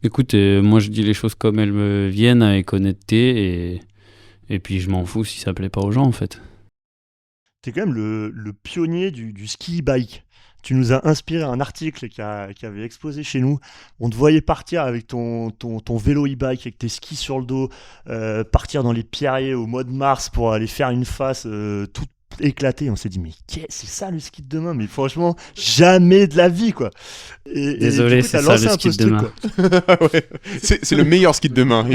Écoute, moi je dis les choses comme elles me viennent avec honnêteté et puis je m'en fous si ça plaît pas aux gens en fait. T'es quand même le pionnier du ski bike. Tu nous as inspiré un article qui avait explosé chez nous. On te voyait partir avec ton vélo e-bike, avec tes skis sur le dos, partir dans les pierriers au mois de mars pour aller faire une face toute éclatée. On s'est dit, mais c'est ça le ski de demain? Mais franchement, jamais de la vie, quoi. Désolé, c'est ça le ski de demain. Ouais. C'est le meilleur ski de demain.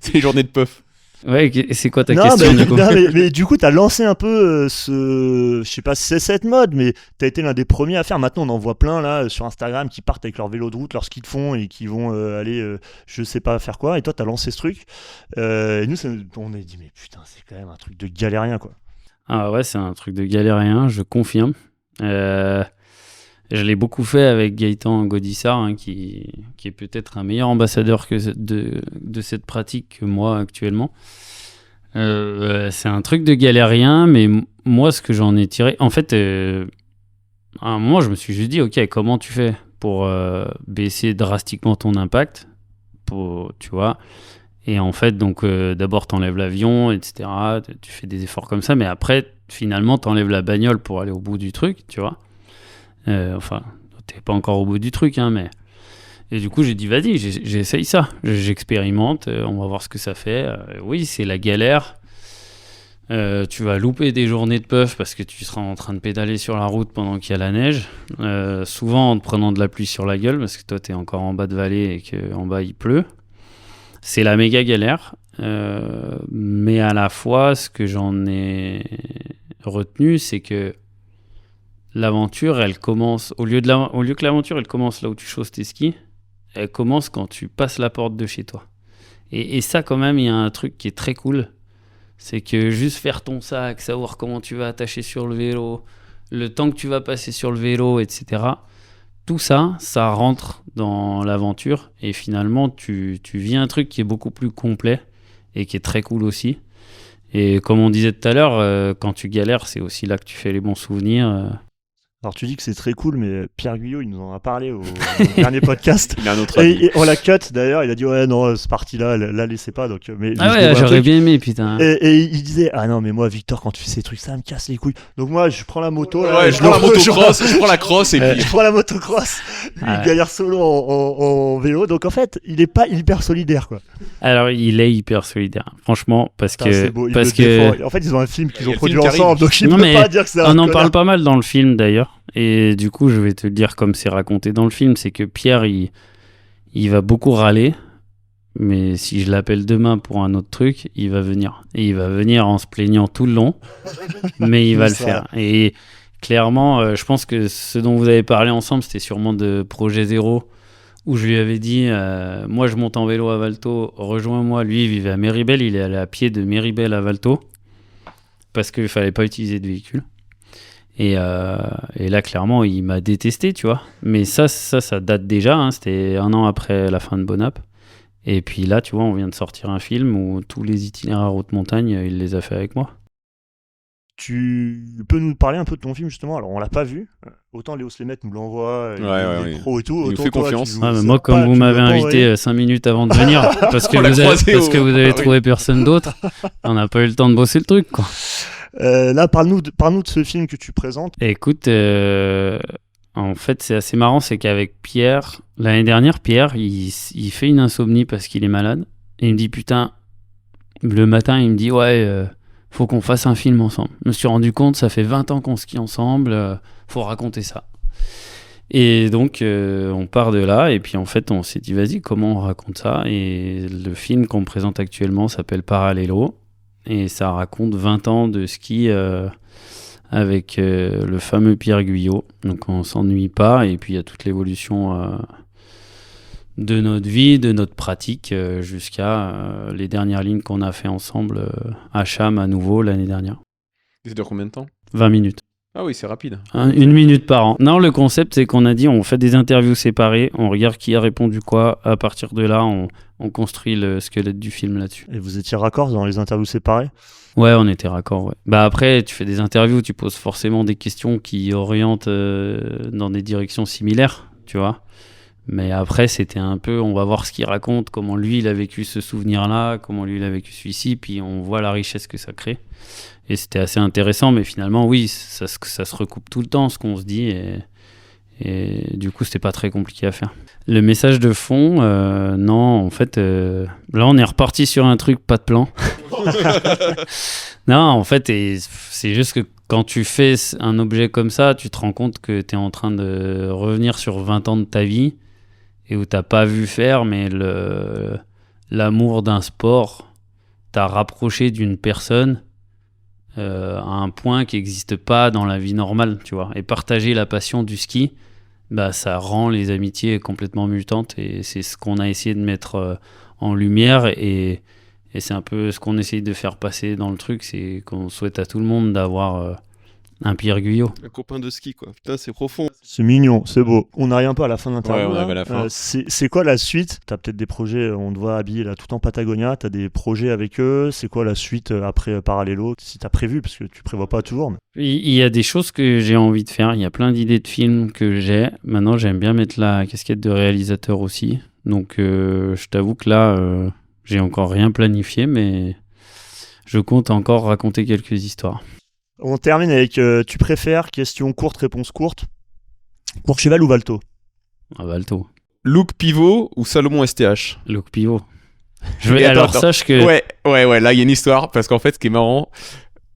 C'est les journées de puff. Ouais, et c'est quoi ta question du coup? Mais du coup, t'as lancé un peu je sais pas si c'est cette mode, mais t'as été l'un des premiers à faire. Maintenant, on en voit plein là sur Instagram qui partent avec leur vélo de route, leur ski de fond et qui vont aller, je sais pas faire quoi. Et toi, t'as lancé ce truc. Et nous, on a dit, mais putain, c'est quand même un truc de galérien, quoi. Ah ouais, c'est un truc de galérien, je confirme. Je l'ai beaucoup fait avec Gaëtan Gaudissart, hein, qui est peut-être un meilleur ambassadeur de cette pratique que moi actuellement. C'est un truc de galérien, mais moi, ce que j'en ai tiré... En fait, à un moment, je me suis juste dit, ok, comment tu fais pour baisser drastiquement ton impact, tu vois? Et en fait, donc, d'abord, t'enlèves l'avion, etc. Tu fais des efforts comme ça, mais après, finalement, t'enlèves la bagnole pour aller au bout du truc, tu vois? Enfin, t'es pas encore au bout du truc, hein, mais... Et du coup, j'ai dit, vas-y, j'essaye ça. J'expérimente, on va voir ce que ça fait. Oui, c'est la galère. Tu vas louper des journées de puff parce que tu seras en train de pédaler sur la route pendant qu'il y a la neige. Souvent en te prenant de la pluie sur la gueule parce que toi, t'es encore en bas de vallée et qu'en bas, il pleut. C'est la méga galère. Mais à la fois, ce que j'en ai retenu, c'est que l'aventure, elle commence, au lieu que l'aventure, elle commence là où tu chausses tes skis, elle commence quand tu passes la porte de chez toi. Et ça, quand même, il y a un truc qui est très cool. C'est que juste faire ton sac, savoir comment tu vas attacher sur le vélo, le temps que tu vas passer sur le vélo, etc. Tout ça, ça rentre dans l'aventure. Et finalement, tu vis un truc qui est beaucoup plus complet et qui est très cool aussi. Et comme on disait tout à l'heure, quand tu galères, c'est aussi là que tu fais les bons souvenirs. Alors tu dis que c'est très cool, mais Pierre Guyot, il nous en a parlé au dernier podcast. Il a un autre avis. Et on l'a cut d'ailleurs, il a dit ouais non, ce parti-là, la laissez pas. Donc, mais Ah ouais, j'aurais bien aimé, putain. Et il disait ah non mais moi Victor, quand tu fais ces trucs, ça me casse les couilles. Donc moi je prends la moto. Là, Ouais, je prends la motocross, je prends la cross et puis. Je prends la motocross. Lui, il galère solo en vélo. Donc en fait, il est pas hyper solidaire quoi. Alors il est hyper solidaire, franchement, parce Putain, que c'est beau, il parce le que défend. En fait, ils ont un film qu'ils Il y a ont le produit film qui arrive. ensemble, donc il Non, peut mais pas dire que c'est un on en connard. parle pas mal dans le film d'ailleurs. Et du coup, je vais te le dire comme c'est raconté dans le film, c'est que Pierre, il va beaucoup râler, mais si je l'appelle demain pour un autre truc, il va venir. Et il va venir en se plaignant tout le long, mais il va le Ça. faire. Et clairement, je pense que ce dont vous avez parlé ensemble, c'était sûrement de Projet Zéro, où je lui avais dit, moi je monte en vélo à Valto, rejoins-moi. Lui, il vivait à Méribel, il est allé à pied de Méribel à Valto, parce qu'il fallait pas utiliser de véhicule. Et là, clairement, il m'a détesté, tu vois. Mais ça date déjà, hein. C'était 1 an après la fin de Bonap. Et puis là, tu vois, on vient de sortir un film où tous les itinéraires haute montagne, il les a fait avec moi. Tu peux nous parler un peu de ton film justement? Alors on l'a pas vu, autant Léo Slemet nous l'envoie, il est pro et tout, Il nous autant fait toi, confiance. tu Ah, mais sais moi, pas, comme vous tu m'avez veux pas invité envoyer. 5 minutes avant de venir, parce que On l'a vous avez, croisé parce que vous avez Ah oui. trouvé personne d'autre, on n'a pas eu le temps de bosser le truc, quoi. Là, parle-nous de ce film que tu présentes. Écoute, en fait, c'est assez marrant, c'est qu'avec Pierre, l'année dernière, Pierre, il fait une insomnie parce qu'il est malade. Et il me dit, putain, le matin, il me dit, ouais, faut qu'on fasse un film ensemble. Je me suis rendu compte, ça fait 20 ans qu'on skie ensemble, faut raconter ça. Et donc, on part de là, et puis en fait, on s'est dit, vas-y, comment on raconte ça? Et le film qu'on présente actuellement s'appelle Parallelo, et ça raconte 20 ans de ski avec le fameux Pierre Guyot. Donc on s'ennuie pas, et puis il y a toute l'évolution de notre vie, de notre pratique, jusqu'à les dernières lignes qu'on a fait ensemble à Cham à nouveau l'année dernière. Ça dure combien de temps? 20 minutes. Ah oui, c'est rapide. 1 minute par an. Non, le concept, c'est qu'on a dit, on fait des interviews séparées, on regarde qui a répondu quoi, à partir de là, on construit le squelette du film là-dessus. Et vous étiez raccord dans les interviews séparées? Ouais, on était raccord, ouais. Bah après, tu fais des interviews, tu poses forcément des questions qui orientent dans des directions similaires, tu vois. Mais après, c'était un peu, on va voir ce qu'il raconte, comment lui, il a vécu ce souvenir-là, comment lui, il a vécu celui-ci, puis on voit la richesse que ça crée. Et c'était assez intéressant, mais finalement, oui, ça se recoupe tout le temps, ce qu'on se dit, et du coup, c'était pas très compliqué à faire. Le message de fond, non, en fait, là, on est reparti sur un truc, pas de plan. Non, en fait, c'est juste que quand tu fais un objet comme ça, tu te rends compte que tu es en train de revenir sur 20 ans de ta vie et où tu n'as pas vu faire, mais l'amour d'un sport t'a rapproché d'une personne à un point qui n'existe pas dans la vie normale, tu vois. Et partager la passion du ski, bah, ça rend les amitiés complètement mutantes, et c'est ce qu'on a essayé de mettre en lumière, et c'est un peu ce qu'on essaye de faire passer dans le truc, c'est qu'on souhaite à tout le monde d'avoir un Pierre Guyot. Un copain de ski, quoi. Putain, c'est profond. C'est mignon, c'est beau. On arrive un peu à la fin de l'interview. Ouais, on là. arrive à la fin. C'est quoi la suite? T'as peut-être des projets, on te voit habillé là tout en Patagonia, t'as des projets avec eux. C'est quoi la suite après Parallelo? Si t'as prévu, parce que tu prévois pas toujours. Mais... Il y a des choses que j'ai envie de faire, il y a plein d'idées de films que j'ai. Maintenant, j'aime bien mettre la casquette de réalisateur aussi. Donc, je t'avoue que là, j'ai encore rien planifié, mais je compte encore raconter quelques histoires. On termine avec tu préfères, question courte, réponse courte. Courchevel ou Valto? Ah, Valto. Luke Pivot ou Salomon STH? Luke Pivot. Et Alors, attends. sache que... Ouais, là, il y a une histoire, parce qu'en fait, ce qui est marrant,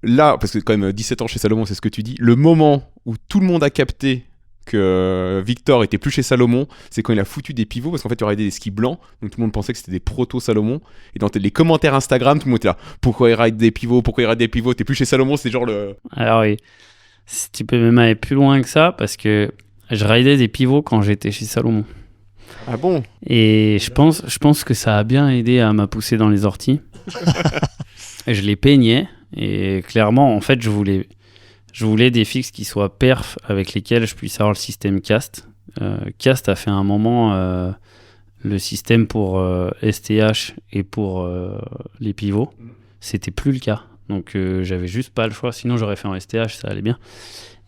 là, parce que quand même 17 ans chez Salomon, c'est ce que tu dis, le moment où tout le monde a capté que Victor était plus chez Salomon, c'est quand il a foutu des pivots, parce qu'en fait, il y aurait des skis blancs, donc tout le monde pensait que c'était des proto-Salomon, et dans les commentaires Instagram, tout le monde était là, pourquoi il ride des pivots, t'es plus chez Salomon, c'est genre le... Alors oui, si tu peux même aller plus loin que ça, parce que je ridais des pivots quand j'étais chez Salomon. Ah bon? Et je pense que ça a bien aidé à m'a pousser dans les orties. Et je les peignais, et clairement, en fait, je voulais des fixes qui soient perf avec lesquels je puisse avoir le système Cast. Cast a fait un moment le système pour STH et pour les pivots. C'était plus le cas. Donc j'avais juste pas le choix. Sinon j'aurais fait en STH, ça allait bien.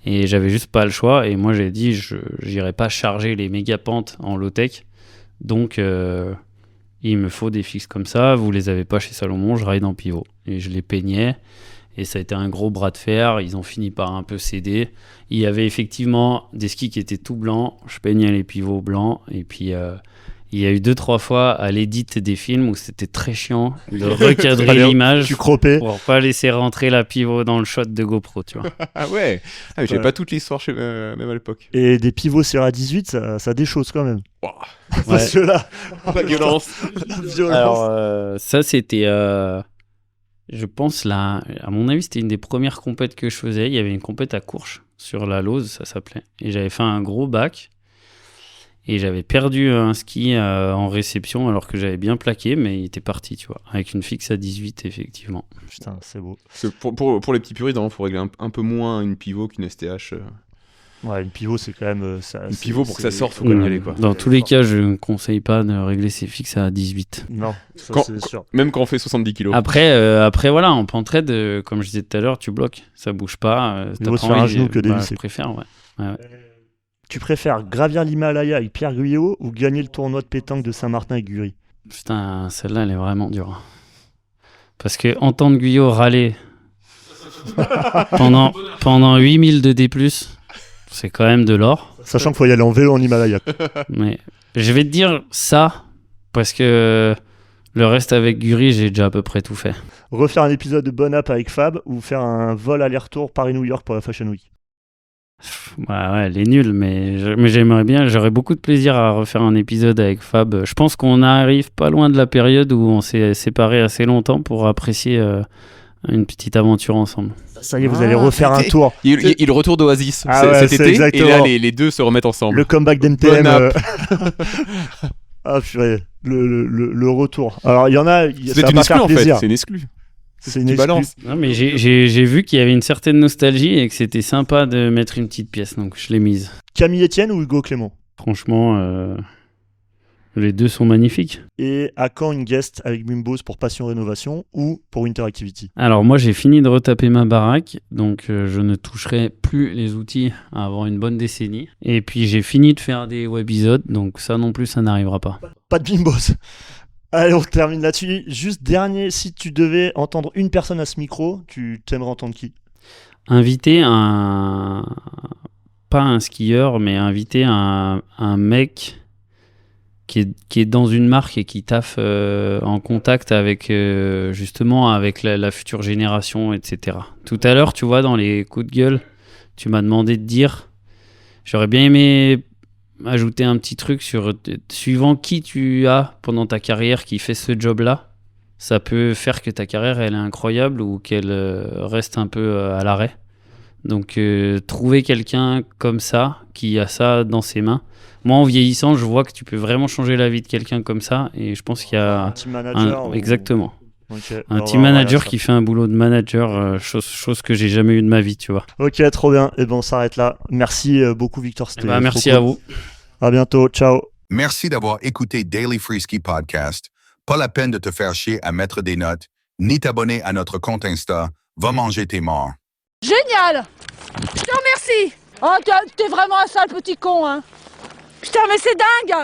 Et j'avais juste pas le choix. Et moi j'ai dit, j'irai pas charger les méga pentes en low-tech. Donc il me faut des fixes comme ça. Vous les avez pas chez Salomon, je ride en pivot. Et je les peignais. Et ça a été un gros bras de fer. Ils ont fini par un peu céder. Il y avait effectivement des skis qui étaient tout blancs. Je peignais les pivots blancs. Et puis, il y a eu 2-3 fois à l'édit des films où c'était très chiant de recadrer l'image Tu croppais. pour pas laisser rentrer la pivot dans le shot de GoPro, tu vois. Ah ouais, ah, mais j'avais Ouais. pas toute l'histoire même à l'époque. Et des pivots Sierra 18, ça déchausse quand même. Wow. Parce que là, La violence. la violence. Alors, ça, c'était... je pense, là, à mon avis, c'était une des premières compètes que je faisais. Il y avait une compète à Courches, sur la Lose, ça s'appelait. Et j'avais fait un gros bac. Et j'avais perdu un ski en réception alors que j'avais bien plaqué, mais il était parti, tu vois. Avec une fixe à 18, effectivement. Putain, c'est beau. Parce que pour les petits puristes, il faut régler un peu moins une pivot qu'une STH. Ouais, une pivot, c'est quand même. Ça, Une c'est- pivot, pour que ça c'est- sorte, faut quand même y aller, quoi. Dans tous les cas, je ne conseille pas de régler ses fixes à 18. Non, ça, Quand- c'est sûr. Même quand on fait 70 kilos. Après, voilà, en pentraide, comme je disais tout à l'heure, tu bloques, ça bouge pas. Il t'as vaut pas se faire un envie, genou que bah, dévisser. je préfère, ouais. Tu préfères gravir l'Himalaya avec Pierre Guyot ou gagner le tournoi de pétanque de Saint-Martin avec Gury? Putain, celle-là, elle est vraiment dure. Parce que entendre Guyot râler pendant 8000 de D+, c'est quand même de l'or. Sachant qu'il faut y aller en vélo en Himalaya. Mais je vais te dire ça, parce que le reste avec Gury, j'ai déjà à peu près tout fait. Refaire un épisode de Bon App avec Fab ou faire un vol aller-retour Paris-New York pour la Fashion Week? Ouais, elle est nulle, mais j'aimerais bien, j'aurais beaucoup de plaisir à refaire un épisode avec Fab. Je pense qu'on arrive pas loin de la période où on s'est séparés assez longtemps pour apprécier une petite aventure ensemble. Ça y est, vous allez refaire un c'était- tour. Il y a le retour d'Oasis Ah ouais, cet c'est été, exactement. et là les deux se remettent ensemble. Le comeback d'NTM. Bon App. Ah purée, le retour. Alors il y en a, ça C'est va une pas exclue faire en fait, plaisir. c'est une exclue. C'est une Tu exclue. balances. Non, mais j'ai vu qu'il y avait une certaine nostalgie et que c'était sympa de mettre une petite pièce, donc je l'ai mise. Camille Etienne ou Hugo Clément? Franchement, les deux sont magnifiques. Et à quand une guest avec Bimbos pour Passion Rénovation ou pour Winter Activity? Alors moi j'ai fini de retaper ma baraque, donc je ne toucherai plus les outils avant une bonne décennie. Et puis j'ai fini de faire des webisodes, donc ça non plus ça n'arrivera pas. Pas de Bimbos. Allez, on termine là-dessus. Juste dernier, si tu devais entendre une personne à ce micro, tu t'aimerais entendre qui? Inviter pas un skieur, mais inviter un mec qui est dans une marque et qui taffe en contact avec justement avec la future génération, etc. Tout à l'heure, tu vois, dans les coups de gueule, tu m'as demandé de dire, j'aurais bien aimé ajouter un petit truc sur suivant qui tu as pendant ta carrière qui fait ce job-là, ça peut faire que ta carrière elle est incroyable ou qu'elle reste un peu à l'arrêt. Donc trouver quelqu'un comme ça qui a ça dans ses mains. Moi en vieillissant, je vois que tu peux vraiment changer la vie de quelqu'un comme ça et je pense qu'il y Un a team manager exactement Ok. un Bon, team voilà, manager ça. qui fait un boulot de manager, chose que j'ai jamais eu de ma vie, tu vois. Ok, trop bien. Et bon, on s'arrête là. Merci beaucoup, Victor. C'était trop Merci cool. à vous. À bientôt. Ciao. Merci d'avoir écouté Daily Free Ski Podcast. Pas la peine de te faire chier à mettre des notes, ni t'abonner à notre compte Insta. Va manger tes morts. Génial! Je te remercie! Oh, t'es vraiment un sale petit con, hein! Putain, mais c'est dingue!